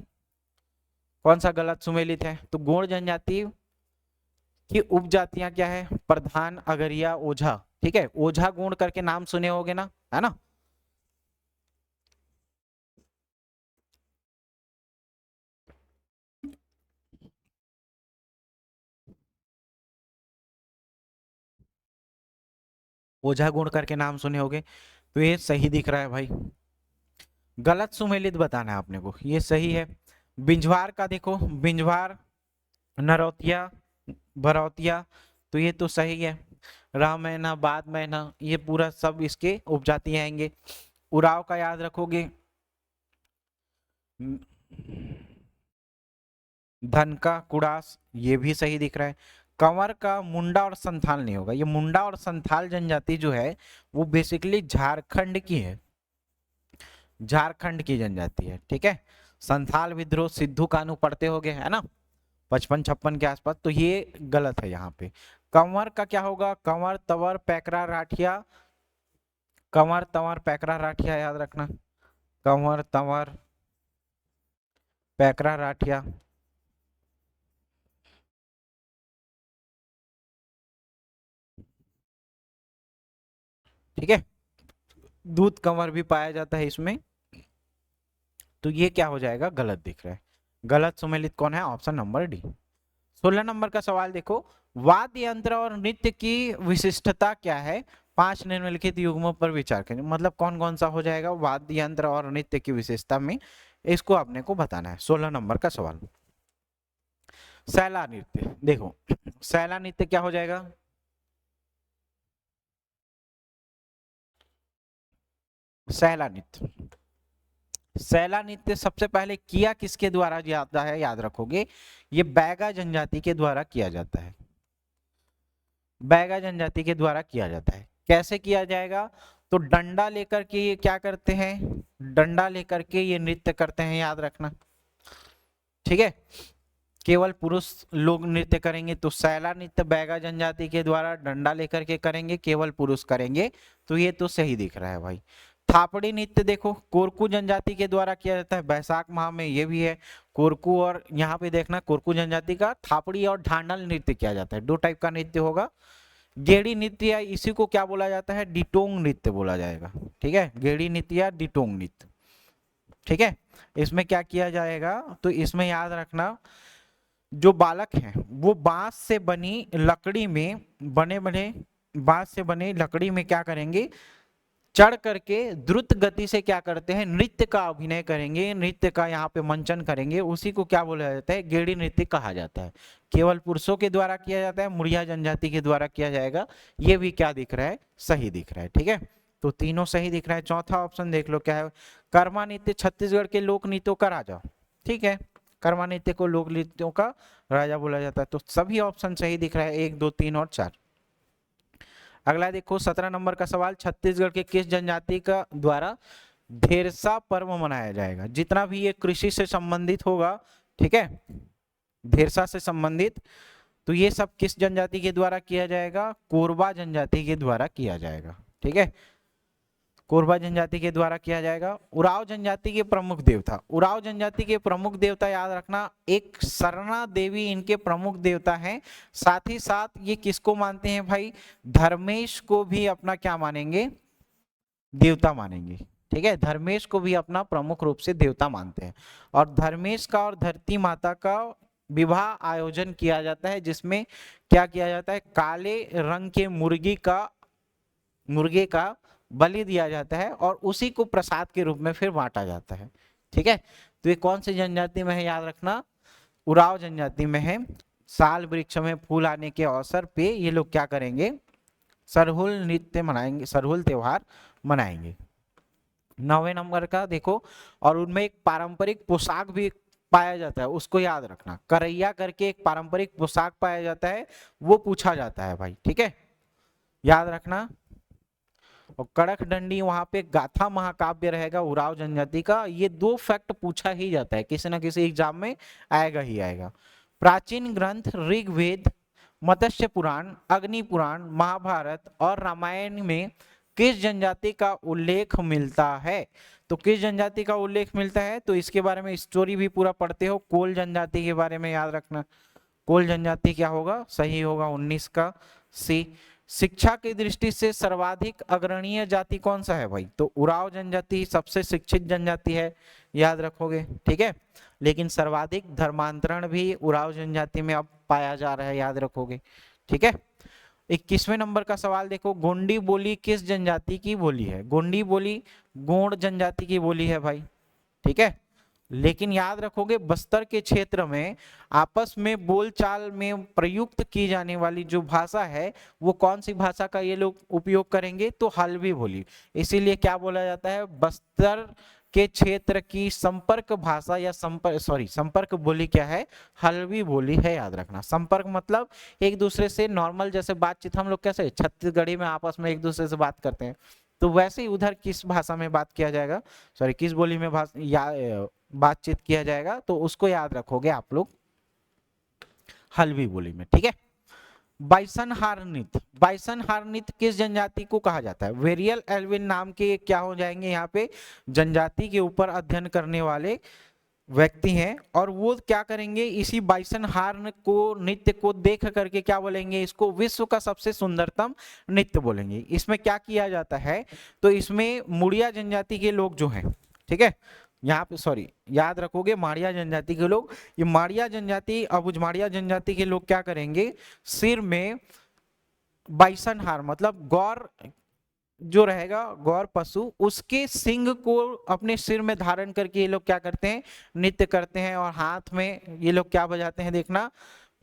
कौन सा गलत सुमेलित है, तो गोंड जनजाति की उपजातियां क्या है, प्रधान, अगरिया, ओझा। ठीक है, ओझा गोंड करके नाम सुने होगे ना, है ना। ओझा गुण करके नाम सुने होगे, तो ये सही दिख रहा है भाई। गलत सुमेलित बताना है आपने को, ये सही है। बिंजवार का देखो, बिंजवार, नरौतिया, भरौतिया, तो ये तो सही है। राम महीना, बाद महीना, ये पूरा सब इसके उपजाति आएंगे। उराव का याद रखोगे, धन का, कुड़ास, ये भी सही दिख रहा है। कंवर का मुंडा और संथाल नहीं होगा, ये मुंडा और संथाल जनजाति जो है वो बेसिकली झारखंड की है, झारखंड की जनजाति है। ठीक है, संथाल विद्रोह सिद्धू कानू पढ़ते होगे, है ना, 55-56 के आसपास, तो ये गलत है यहाँ पे। कंवर का क्या होगा, कंवर, तंवर, पैकरा, राठिया, कंवर, तंवर, पैकरा, राठिया, याद रखना, कंवर, तंवर, पैकरा, राठिया। ठीक है, दूध कंवर भी पाया जाता है इसमें, तो ये क्या हो जाएगा, गलत दिख रहा है। गलत सुमेलित कौन है, ऑप्शन नंबर डी। 16 नंबर का सवाल देखो, वाद्य यंत्र और नृत्य की विशिष्टता क्या है, 5 निम्नलिखित युग्मों पर विचार करें। मतलब कौन कौन सा हो जाएगा वाद्य यंत्र और नृत्य की विशेषता में, इसको आपने को बताना है। 16 नंबर का सवाल, सैला नृत्य देखो, सैला नृत्य क्या हो जाएगा, सैला नृत्य, सैला नृत्य सबसे पहले किया किसके द्वारा जाता है, याद रखोगे, ये बैगा जनजाति के द्वारा किया जाता है, बैगा जनजाति के द्वारा किया जाता है। कैसे किया जाएगा, तो डंडा लेकर के ये क्या करते हैं, डंडा लेकर के ये नृत्य करते हैं, याद रखना। ठीक है, केवल पुरुष लोग नृत्य करेंगे, तो सैला नृत्य बैगा जनजाति के द्वारा डंडा लेकर के करेंगे, केवल पुरुष करेंगे, तो ये तो सही दिख रहा है भाई। थापड़ी नृत्य देखो, कोरकू जनजाति के द्वारा किया जाता है, बैसाख माह में, ये भी है कोरकू, और यहाँ पे देखना कोरकू जनजाति का थापड़ी और ढांडल नृत्य किया जाता है, दो टाइप का नृत्य होगा। गेड़ी नृत्य या इसी को क्या बोला जाता है, डिटोंग नृत्य बोला जाएगा। ठीक है, गेड़ी नृत्य या डिटोंग नृत्य। ठीक है, इसमें क्या किया जाएगा, तो इसमें याद रखना, जो बालक हैं वो बांस से बनी लकड़ी में, बने बने बांस से बने लकड़ी में क्या करेंगे, चढ़ करके द्रुत गति से क्या करते हैं, नृत्य का अभिनय करेंगे, नृत्य का यहाँ पे मंचन करेंगे, उसी को क्या बोला जाता है, गेड़ी नृत्य कहा जाता है। केवल पुरुषों के द्वारा किया जाता है, मुड़िया जनजाति के द्वारा किया जाएगा, ये भी क्या दिख रहा है, सही दिख रहा है। ठीक है, तो तीनों सही दिख रहा है। चौथा ऑप्शन देख लो क्या है, कर्मा नृत्य छत्तीसगढ़ के लोक नृत्यों का राजा। ठीक है, कर्मा नृत्य को लोक नृत्यों का राजा बोला जाता है, तो सभी ऑप्शन सही दिख रहा है, 1, 2, 3 और 4। अगला देखो 17 नंबर का सवाल, छत्तीसगढ़ के किस जनजाति का द्वारा धेरसा पर्व मनाया जाएगा, जितना भी ये कृषि से संबंधित होगा, ठीक है, धेरसा से संबंधित, तो ये सब किस जनजाति के द्वारा किया जाएगा, कोरबा जनजाति के द्वारा किया जाएगा। ठीक है, कोरबा जनजाति के द्वारा किया जाएगा। उराव जनजाति के प्रमुख देवता, उराव जनजाति के प्रमुख देवता याद रखना, एक सरना देवी इनके प्रमुख देवता हैं, साथ ही साथ ये किसको मानते हैं भाई, धर्मेश को भी अपना क्या मानेंगे, देवता मानेंगे। ठीक है, धर्मेश को भी अपना प्रमुख रूप से देवता मानते हैं, और धर्मेश का और धरती माता का विवाह आयोजन किया जाता है, जिसमें क्या किया जाता है, काले रंग के मुर्गी का मुर्गे का बलि दिया जाता है और उसी को प्रसाद के रूप में फिर बांटा जाता है। ठीक है, तो ये कौन सी जनजाति में है याद रखना, उराव जनजाति में है। साल वृक्ष में फूल आने के अवसर पे ये लोग क्या करेंगे, सरहुल नृत्य मनाएंगे, सरहुल त्योहार मनाएंगे। 9वें नंबर का देखो, और उनमें एक पारंपरिक पोशाक भी पाया जाता है, उसको याद रखना, करैया करके एक पारंपरिक पोशाक पाया जाता है, वो पूछा जाता है भाई। ठीक है, याद रखना। और कड़क डंडी वहां पे गाथा महाकाव्य रहेगा उराव जनजाति का। ये दो फैक्ट पूछा ही जाता है, किसी ना किसी एग्जाम में आएगा ही आएगा। प्राचीन ग्रंथ ऋग्वेद, मत्स्य पुराण, अग्नि पुराण, महाभारत और रामायण में किस जनजाति का उल्लेख मिलता है? तो किस जनजाति का उल्लेख मिलता है, तो इसके बारे में स्टोरी भी पूरा पढ़ते हो। कोल जनजाति के बारे में याद रखना, कोल जनजाति क्या होगा, सही होगा 19 का सी। शिक्षा की दृष्टि से सर्वाधिक अग्रणीय जाति कौन सा है भाई, तो उराव जनजाति सबसे शिक्षित जनजाति है, याद रखोगे। ठीक है, लेकिन सर्वाधिक धर्मांतरण भी उराव जनजाति में अब पाया जा रहा है, याद रखोगे। ठीक है, 21वें नंबर का सवाल देखो, गोंडी बोली किस जनजाति की बोली है? गोंडी बोली गोंड जनजाति की बोली है भाई। ठीक है, लेकिन याद रखोगे बस्तर के क्षेत्र में आपस में बोलचाल में प्रयुक्त की जाने वाली जो भाषा है वो कौन सी भाषा का ये लोग उपयोग करेंगे, तो हल्बी बोली। इसीलिए क्या बोला जाता है, बस्तर के क्षेत्र की संपर्क भाषा या संपर्क बोली क्या है, हल्बी बोली है, याद रखना। संपर्क मतलब एक दूसरे से नॉर्मल जैसे बातचीत, हम लोग कैसे छत्तीसगढ़ी में आपस में एक दूसरे से बात करते हैं, तो वैसे ही उधर किस भाषा में बात किया जाएगा, किस बोली में बातचीत किया जाएगा, तो उसको याद रखोगे आप लोग हल्बी बोली में। ठीक है, बाइसन हार्निथ, बाइसन हार्निथ किस जनजाति को कहा जाता है? वेरियल एल्विन नाम के क्या हो जाएंगे यहाँ पे, जनजाति के ऊपर अध्ययन करने वाले व्यक्ति हैं, और वो क्या करेंगे, इसी बाइसन हार्न को नृत्य को देख करके क्या बोलेंगे, इसको विश्व का सबसे सुंदरतम नृत्य बोलेंगे। इसमें क्या किया जाता है, तो इसमें मुड़िया जनजाति के लोग जो हैं, ठीक है, यहाँ पे याद रखोगे माड़िया जनजाति के लोग, ये माड़िया जनजाति, अबुझमाड़िया जनजाति के लोग क्या करेंगे, सिर में बाइसन हार मतलब गौर जो रहेगा, गौर पशु, उसके सिंग को अपने सिर में धारण करके ये लोग क्या करते हैं, नृत्य करते हैं, और हाथ में ये लोग क्या बजाते हैं, देखना,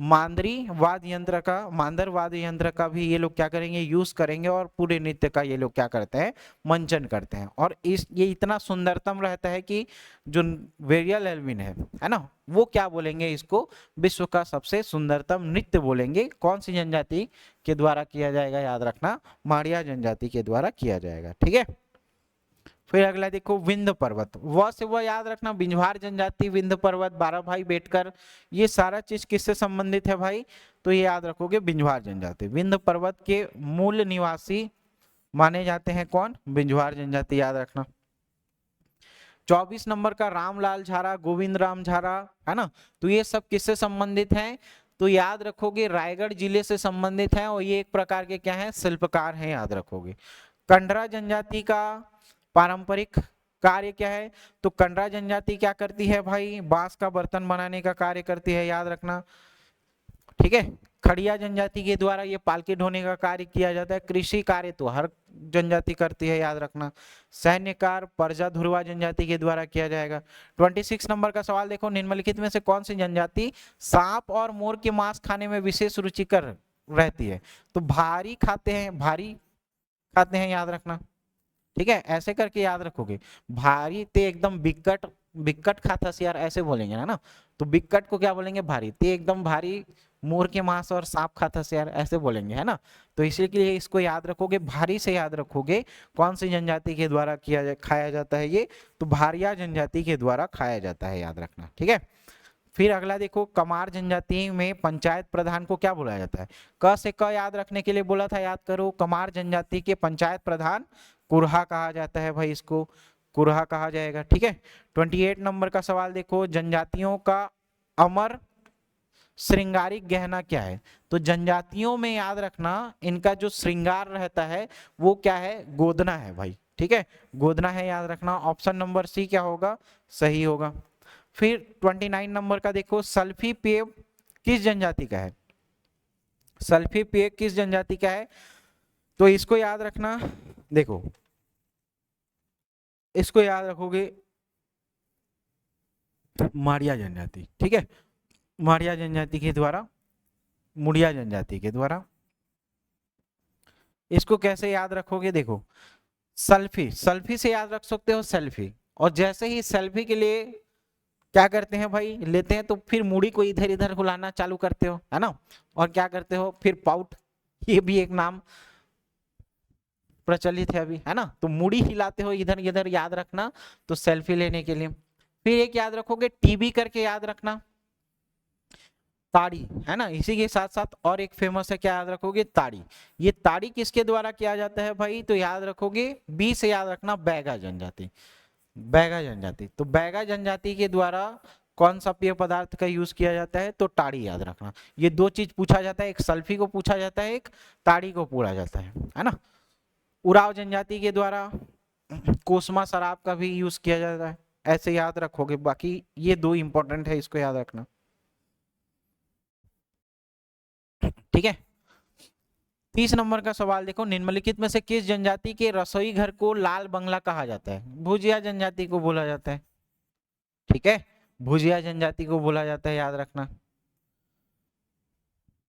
मांदर वाद्य यंत्र का भी ये लोग क्या करेंगे, यूज करेंगे, और पूरे नृत्य का ये लोग क्या करते हैं, मंचन करते हैं। और ये इतना सुंदरतम रहता है कि जो वेरियल एल्विन है ना, वो क्या बोलेंगे, इसको विश्व का सबसे सुंदरतम नृत्य बोलेंगे। कौन सी जनजाति के द्वारा किया जाएगा, याद रखना, माड़िया जनजाति के द्वारा किया जाएगा। ठीक है, फिर अगला देखो विंध्य पर्वत, वह से वह याद रखना, बिंझवार जनजाति, विंध्य पर्वत, 12 भाई बेटकर, ये सारा चीज किससे संबंधित है भाई, तो ये याद रखोगे बिंझवार जनजाति। विंध्य पर्वत के मूल निवासी माने जाते हैं कौन, बिंझवार जनजाति, याद रखना। 24 नंबर का रामलाल झारा, गोविंद राम झारा, है ना, तो ये सब किससे संबंधित हैं, तो याद रखोगे रायगढ़ जिले से संबंधित हैं, और ये एक प्रकार के क्या है, शिल्पकार हैं, याद रखोगे। कंडरा जनजाति का पारंपरिक कार्य क्या है, तो कंडरा जनजाति क्या करती है भाई, बांस का बर्तन बनाने का कार्य करती है, याद रखना। ठीक है, खड़िया जनजाति के द्वारा ये पालकी ढोने का कार्य किया जाता है। कृषि कार्य तो हर जनजाति करती है, याद रखना। सैन्य कार्य परजा धुरवा जनजाति के द्वारा किया जाएगा। 26 नंबर का सवाल देखो, निम्नलिखित में से कौन सी जनजाति सांप और मोर के मांस खाने में विशेष रुचिकर रहती है, तो भारी खाते हैं, याद रखना। ठीक है, ऐसे करके याद रखोगे, भारी ते एकदम बिक्कट खाता से यार, ऐसे बोलेंगे, है ना, तो बिक्कट को क्या बोलेंगे, भारी ते एकदम भारी मोर के मांस और सांप खाता से यार, ऐसे बोलेंगे, है ना, तो इसीलिए इसको याद रखोगे, भारी से याद रखोगे। कौन सी जनजाति के द्वारा खाया जाता है ये, तो भारिया जनजाति के द्वारा खाया जाता है, याद रखना। ठीक है, फिर अगला देखो, कमार जनजाति में पंचायत प्रधान को क्या बोला जाता है, क से क याद रखने के लिए बोला था, याद करो, कमार जनजाति के पंचायत प्रधान कुरहा कहा जाता है भाई, इसको कुरहा कहा जाएगा। ठीक है, 28 नंबर का सवाल देखो, जनजातियों का अमर श्रृंगारिक गहना क्या है, तो जनजातियों में याद रखना इनका जो श्रृंगार रहता है वो क्या है, गोदना है भाई। ठीक है, गोदना है, याद रखना। ऑप्शन नंबर सी क्या होगा, सही होगा। फिर 29 नंबर का देखो, सल्फी पेय किस जनजाति का है, सल्फी पेय किस जनजाति का है, तो इसको याद रखना, देखो इसको याद रखोगे, माड़िया जनजाति, ठीक है, माड़िया जनजाति के द्वारा, मुड़िया जनजाति के द्वारा। इसको कैसे याद रखोगे, देखो सल्फी, सल्फी से याद रख सकते हो सेल्फी, और जैसे ही सेल्फी के लिए क्या करते हैं भाई, लेते हैं तो फिर मुड़ी को इधर इधर हिलाना चालू करते हो, है ना, और क्या करते हो फिर पाउट, ये भी एक नाम प्रचलित है अभी, है ना, तो मुड़ी हिलाते हो इधर इधर, याद रखना, तो सेल्फी लेने के लिए। फिर एक याद रखोगे टीबी करके, याद रखना ताड़ी, है ना, इसी के साथ साथ और एक फेमस है, क्या याद रखोगे, ताड़ी। ये ताड़ी किसके द्वारा किया जाता है भाई, तो याद रखोगे बी से, याद रखना बैगा जनजाति, बैगा जनजाति। तो बैगा जनजाति के द्वारा कौन सा पेय पदार्थ का यूज किया जाता है, तो ताड़ी, याद रखना। ये दो चीज पूछा जाता है, एक सल्फी को पूछा जाता है, एक ताड़ी को पूछा जाता है ना। उराव जनजाति के द्वारा कोसमा शराब का भी यूज किया जाता है, ऐसे याद रखोगे। बाकी ये दो इंपॉर्टेंट है, इसको याद रखना, ठीक है। 30 नंबर का सवाल देखो, निम्नलिखित में से किस जनजाति के रसोई घर को लाल बंगला कहा जाता है, भुजिया जनजाति को बोला जाता है, ठीक है, भुजिया जनजाति को बोला जाता है, याद रखना,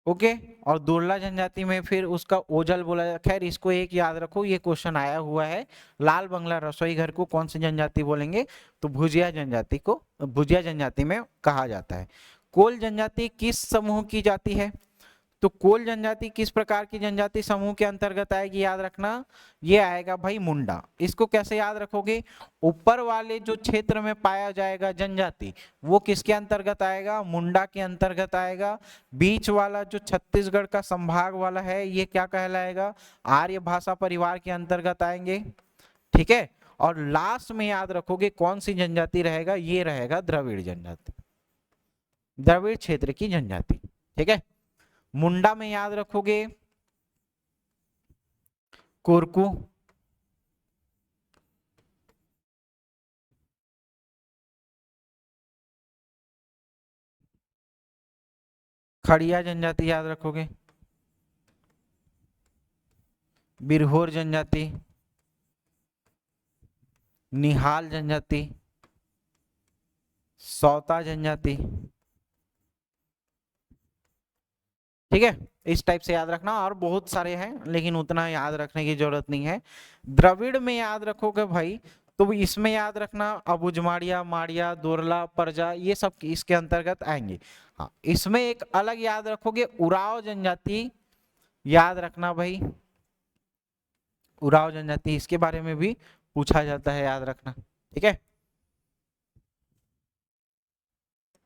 ओके। और दुर्ला जनजाति में फिर उसका ओझल बोला जाता है। खैर इसको एक याद रखो, ये क्वेश्चन आया हुआ है, लाल बंगला रसोई घर को कौन सी जनजाति बोलेंगे, तो भुजिया जनजाति को, भुजिया जनजाति में कहा जाता है। कोल जनजाति किस समूह की जाति है, तो कोल जनजाति किस प्रकार की जनजाति समूह के अंतर्गत आएगी, याद रखना, ये आएगा भाई मुंडा। इसको कैसे याद रखोगे, ऊपर वाले जो क्षेत्र में पाया जाएगा जनजाति, वो किसके अंतर्गत आएगा, मुंडा के अंतर्गत आएगा। बीच वाला जो छत्तीसगढ़ का संभाग वाला है, ये क्या कहलाएगा, आर्य भाषा परिवार के अंतर्गत आएंगे, ठीक है। और लास्ट में याद रखोगे कौन सी जनजाति रहेगा, ये रहेगा द्रविड़ जनजाति, द्रविड़ क्षेत्र की जनजाति, ठीक है। मुंडा में याद रखोगे कोरकू, खड़िया जनजाति याद रखोगे, बिरहोर जनजाति, निहाल जनजाति, सौता जनजाति, ठीक है, इस टाइप से याद रखना। और बहुत सारे हैं लेकिन उतना याद रखने की जरूरत नहीं है। द्रविड़ में याद रखोगे भाई, तो इसमें याद रखना अबुझमाड़िया, माड़िया, दोरला, परजा, ये सब इसके अंतर्गत आएंगे। हाँ, इसमें एक अलग याद रखोगे उराव जनजाति, याद रखना भाई, उराव जनजाति, इसके बारे में भी पूछा जाता है, याद रखना, ठीक है,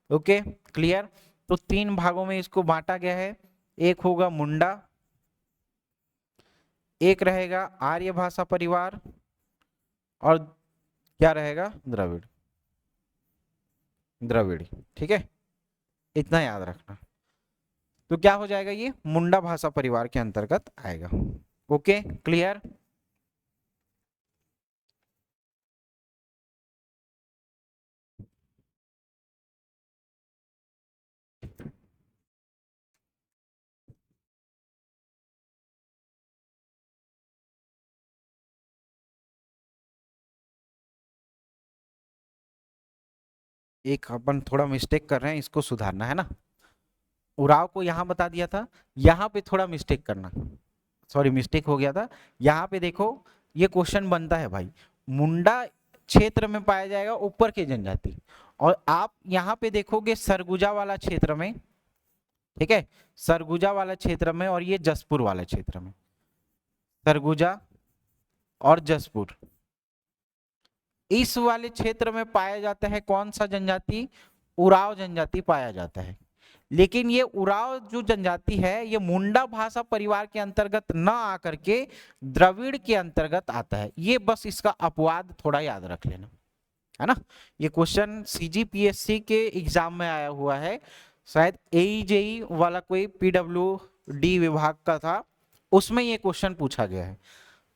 ओके क्लियर। तो 3 भागों में इसको बांटा गया है, एक होगा मुंडा, एक रहेगा आर्य भाषा परिवार, और क्या रहेगा, द्रविड़, द्रविड़, ठीक है, इतना याद रखना। तो क्या हो जाएगा, ये मुंडा भाषा परिवार के अंतर्गत आएगा, ओके क्लियर। एक अपन थोड़ा मिस्टेक कर रहे हैं, इसको सुधारना है ना। उराव को यहां बता दिया था, यहां पे थोड़ा मिस्टेक करना, सॉरी मिस्टेक हो गया था। यहाँ पे देखो ये क्वेश्चन बनता है भाई, मुंडा क्षेत्र में पाया जाएगा ऊपर की जनजाति, और आप यहाँ पे देखोगे सरगुजा वाला क्षेत्र में, ठीक है, सरगुजा वाला क्षेत्र में, और ये जसपुर वाला क्षेत्र में, सरगुजा और जसपुर, इस वाले क्षेत्र में पाया जाता है कौन सा जनजाति, उराव जनजाति पाया जाता है। लेकिन ये उराव जो जनजाति है, ये मुंडा भाषा परिवार के अंतर्गत न आकर के द्रविड़ के अंतर्गत आता है, ये बस इसका अपवाद थोड़ा याद रख लेना, है ना। ये क्वेश्चन सीजीपीएससी के एग्जाम में आया हुआ है, शायद एईजेई वाला कोई पीडब्ल्यूडी विभाग का था, उसमें ये क्वेश्चन पूछा गया है।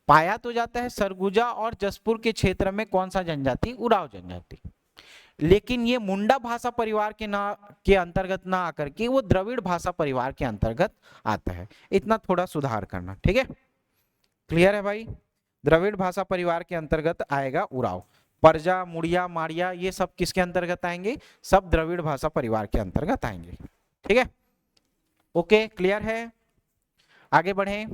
पाया तो जाता है सरगुजा और जसपुर के क्षेत्र में कौन सा जनजाति, उराव जनजाति, लेकिन ये मुंडा भाषा परिवार के अंतर्गत ना आकर के वो द्रविड़ भाषा परिवार के अंतर्गत आता है, इतना थोड़ा सुधार करना, ठीक है। क्लियर है भाई? द्रविड़ भाषा परिवार के अंतर्गत आएगा उराव। परजा, मुड़िया, माड़िया ये सब किसके अंतर्गत आएंगे? सब द्रविड़ भाषा परिवार के अंतर्गत आएंगे। ठीक है, ओके, क्लियर है? आगे बढ़े।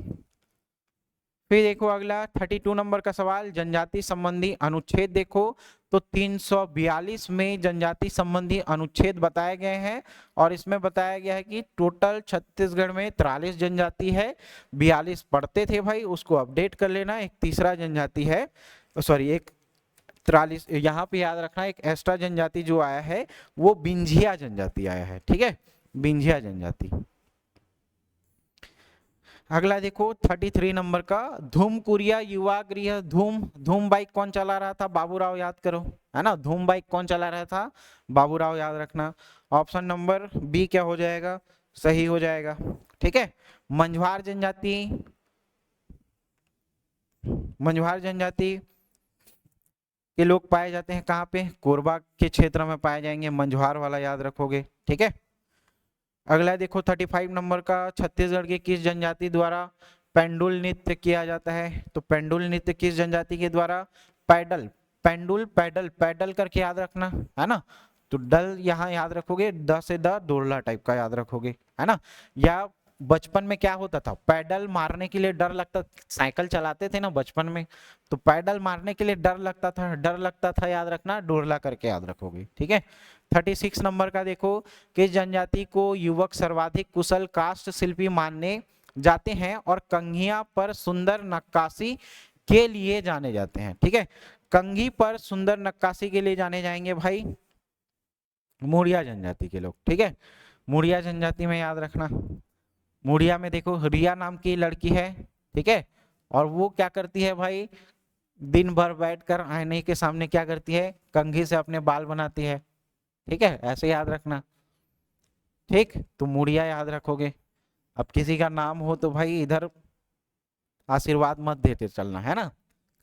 फिर देखो अगला 32 नंबर का सवाल, जनजाति संबंधी अनुच्छेद देखो। तो 342 में जनजाति संबंधी अनुच्छेद बताए गए हैं और इसमें बताया गया है कि टोटल छत्तीसगढ़ में 43 जनजाति है, 42 पढ़ते थे भाई, उसको अपडेट कर लेना। एक तीसरा जनजाति है, सॉरी एक 43 यहाँ पे याद रखना, एक एक्स्ट्रा जनजाति जो आया है वो बिंझिया जनजाति आया है। ठीक है, बिंझिया जनजाति। अगला देखो 33 नंबर का, धूमकुरिया युवा गृह। धूम बाइक कौन चला रहा था? बाबूराव, याद करो, है ना। धूम बाइक कौन चला रहा था? बाबूराव, याद रखना। ऑप्शन नंबर बी क्या हो जाएगा? सही हो जाएगा। ठीक है, मंझवार जनजाति, मंझवार जनजाति के लोग पाए जाते हैं कहाँ पे? कोरबा के क्षेत्र में पाए जाएंगे, मंझवार वाला याद रखोगे। ठीक है, अगला देखो 35 नंबर का, छत्तीसगढ़ की किस जनजाति द्वारा पेंडुल नृत्य किया जाता है? तो पेंडुल नृत्य किस जनजाति के द्वारा? पैडल, पेंडुल, पैडल, पैडल करके याद रखना, है ना। तो डल यहाँ याद रखोगे, द से द दोरला टाइप का याद रखोगे, है ना। या बचपन में क्या होता था, पैडल मारने के लिए डर लगता, साइकिल चलाते थे ना बचपन में, तो पैडल मारने के लिए डर लगता था, याद रखना, डोरला करके याद रखोगे। ठीक है, 36 नंबर का देखो, किस जनजाति को युवक सर्वाधिक कुशल काष्ठ शिल्पी मानने जाते हैं और कंघिया पर सुंदर नक्काशी के लिए जाने जाते हैं? ठीक है, कंघी पर सुंदर नक्काशी के लिए जाने जाएंगे भाई मुड़िया जनजाति के लोग। ठीक है, मुड़िया जनजाति में याद रखना। मुड़िया में देखो रिया नाम की लड़की है, ठीक है, और वो क्या करती है भाई, दिन भर बैठकर आईने के सामने क्या करती है, कंघी से अपने बाल बनाती है। ठीक है, ऐसे याद रखना। ठीक, तो मुड़िया याद रखोगे। अब किसी का नाम हो तो भाई इधर आशीर्वाद मत देते चलना, है ना,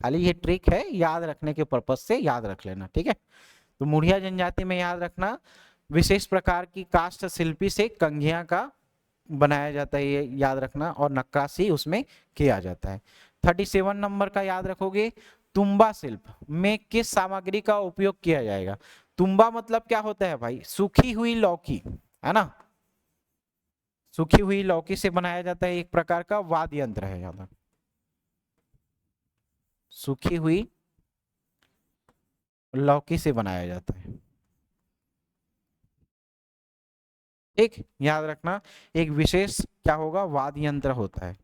खाली ये ट्रिक है, याद रखने के पर्पज से याद रख लेना। ठीक है, तो मुड़िया जनजाति में याद रखना, विशेष प्रकार की काष्ठ शिल्पी से कंघिया का बनाया जाता है, ये याद रखना, और नक्काशी उसमें किया जाता है। 37 नंबर का याद रखोगे, तुम्बा शिल्प में किस सामग्री का उपयोग किया जाएगा? तुम्बा मतलब क्या होता है भाई? सूखी हुई लौकी, है ना, सूखी हुई लौकी से बनाया जाता है, एक प्रकार का वाद्य यंत्र है। याद, सूखी हुई लौकी से बनाया जाता है। ठीक, याद रखना, एक विशेष क्या होगा, वाद्य यंत्र होता है,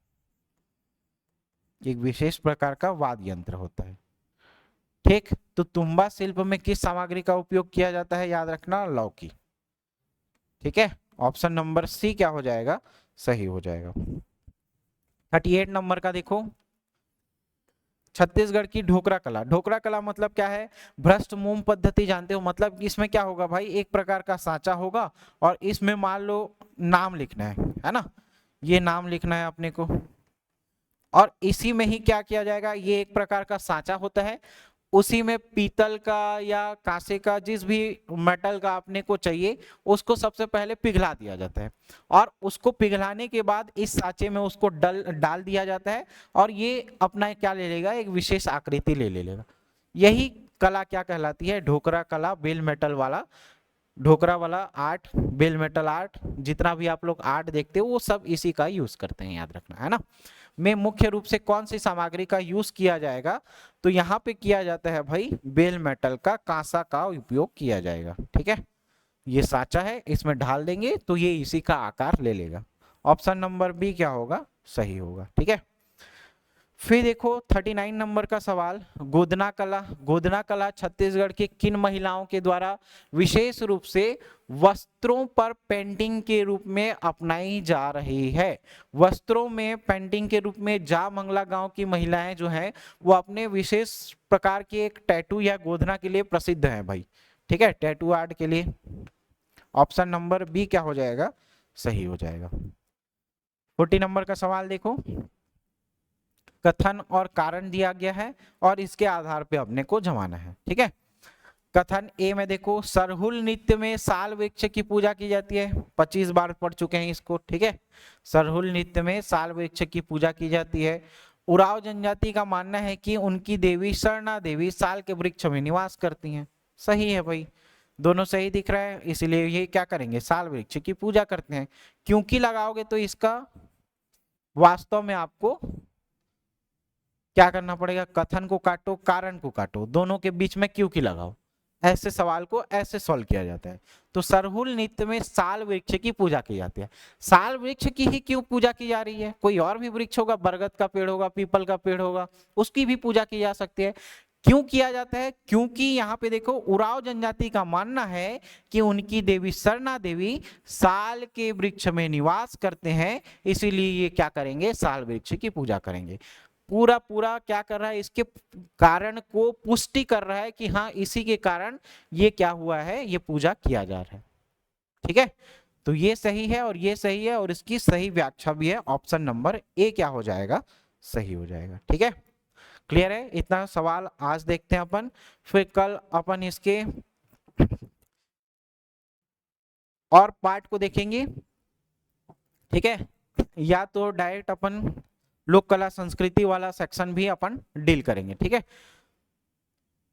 एक विशेष प्रकार का वाद्य यंत्र होता है। ठीक, तो तुम्बा शिल्प में किस सामग्री का उपयोग किया जाता है? याद रखना, लौकी। ठीक है, ऑप्शन नंबर सी क्या हो जाएगा? सही हो जाएगा। 38 नंबर का देखो, छत्तीसगढ़ की ढोकरा कला। ढोकरा कला मतलब क्या है? भ्रष्ट मोम पद्धति जानते हो, मतलब इसमें क्या होगा भाई, एक प्रकार का सांचा होगा और इसमें मान लो नाम लिखना है ना, ये नाम लिखना है अपने को, और इसी में ही क्या किया जाएगा, ये एक प्रकार का सांचा होता है, उसी में पीतल का या कांसे का, जिस भी मेटल का अपने को चाहिए, उसको सबसे पहले पिघला दिया जाता है, और उसको पिघलाने के बाद इस सांचे में उसको डाल दिया जाता है, और ये अपना क्या ले लेगा, एक विशेष आकृति ले लेगा। यही कला क्या कहलाती है? ढोकरा कला, बेल मेटल वाला, ढोकरा वाला आर्ट, बेल मेटल आर्ट, जितना भी आप लोग आर्ट देखते हो वो सब इसी का यूज करते हैं, याद रखना, है ना। में मुख्य रूप से कौन सी सामग्री का यूज किया जाएगा? तो यहाँ पे किया जाता है भाई बेल मेटल का, कांसा का उपयोग किया जाएगा। ठीक है, ये सांचा है, इसमें ढाल देंगे तो ये इसी का आकार ले लेगा। ऑप्शन नंबर बी क्या होगा? सही होगा। ठीक है, फिर देखो 39 नंबर का सवाल, गोदना कला। गोदना कला छत्तीसगढ़ की किन महिलाओं के द्वारा विशेष रूप से वस्त्रों पर पेंटिंग के रूप में अपनाई जा रही है? वस्त्रों में पेंटिंग के रूप में जामंगला गांव की महिलाएं जो हैं वो अपने विशेष प्रकार के एक टैटू या गोदना के लिए प्रसिद्ध हैं भाई। ठीक है, टैटू आर्ट के लिए। ऑप्शन नंबर बी क्या हो जाएगा? सही हो जाएगा। 40 नंबर का सवाल देखो, कथन और कारण दिया गया है और इसके आधार पे अपने को जमाना है। ठीक है, कथन ए में देखो, सरहुल नृत्य में साल वृक्ष की पूजा की जाती है। 25 बार पढ़ चुके हैं इसको। ठीक है, सरहुल नृत्य में साल वृक्ष की पूजा की जाती है। उराव जनजाति का मानना है कि उनकी देवी सरना देवी साल के वृक्ष में निवास करती हैं। सही है भाई, दोनों सही दिख रहा है, इसलिए ये क्या करेंगे, साल वृक्ष की पूजा करते हैं। क्योंकि लगाओगे तो इसका वास्तव में आपको क्या करना पड़ेगा, कथन को काटो कारण को काटो, दोनों के बीच में क्यों की लगाओ। ऐसे सवाल को ऐसे सॉल्व किया जाता है। तो सरहुल नृत्य में साल वृक्ष की पूजा की जाती है। साल वृक्ष की ही क्यों पूजा की जा रही है, कोई और भी वृक्ष होगा, बरगद का पेड़ होगा, पीपल का पेड़ होगा, उसकी भी पूजा की जा सकती है। क्यों किया जाता है, क्योंकि यहाँ पे देखो उराव जनजाति का मानना है कि उनकी देवी सरना देवी साल के वृक्ष में निवास करते हैं, इसीलिए ये क्या करेंगे, साल वृक्ष की पूजा करेंगे। पूरा पूरा क्या कर रहा है, इसके कारण को पुष्टि कर रहा है कि हाँ इसी के कारण ये क्या हुआ है, ये पूजा किया जा रहा है। ठीक है, तो ये सही है और ये सही है और इसकी सही व्याख्या भी है, ऑप्शन नंबर ए क्या हो जाएगा, सही हो जाएगा। ठीक है, क्लियर है, इतना सवाल आज देखते हैं अपन, फिर कल अपन इसके और पार्ट को देखेंगे। ठीक है, या तो डायरेक्ट अपन लोक कला संस्कृति वाला सेक्शन भी अपन डील करेंगे। ठीक है,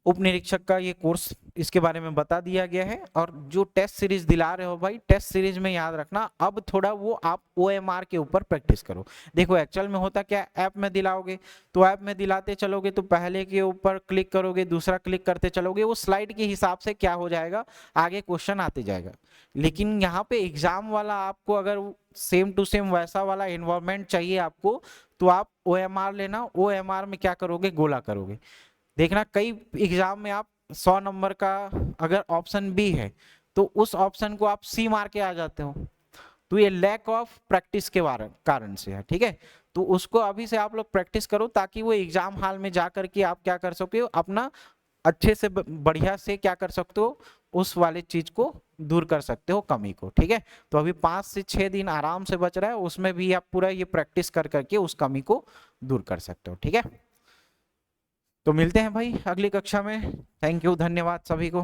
उप निरीक्षक का ये कोर्स इसके बारे में बता दिया गया है। और जो टेस्ट सीरीज दिला रहे हो भाई, टेस्ट सीरीज में याद रखना अब थोड़ा वो आप OMR के ऊपर प्रैक्टिस करो। देखो एक्चुअल में होता क्या, ऐप में दिलाओगे तो ऐप में दिलाते चलोगे तो पहले के ऊपर क्लिक करोगे, दूसरा क्लिक करते चलोगे, वो स्लाइड के हिसाब से क्या हो जाएगा, आगे क्वेश्चन आते जाएगा। लेकिन यहाँ पे एग्जाम वाला आपको अगर सेम टू सेम वैसा वाला एनवायरमेंट चाहिए आपको, तो आप OMR लेना, OMR में क्या करोगे, गोला करोगे। देखना कई एग्जाम में आप 100 नंबर का अगर ऑप्शन बी है तो उस ऑप्शन को आप सी मार के आ जाते हो, तो ये लैक ऑफ प्रैक्टिस के कारण से है। ठीक है, तो उसको अभी से आप लोग प्रैक्टिस करो ताकि वो एग्जाम हॉल में जा करके आप क्या कर सके, अपना अच्छे से बढ़िया से क्या कर सकते हो, उस वाले चीज को दूर कर सकते हो, कमी को। ठीक है, तो अभी 5 से 6 दिन आराम से बच रहा है, उसमें भी आप पूरा ये प्रैक्टिस कर करके उस कमी को दूर कर सकते हो। ठीक है, तो मिलते हैं भाई अगली कक्षा में। थैंक यू, धन्यवाद सभी को।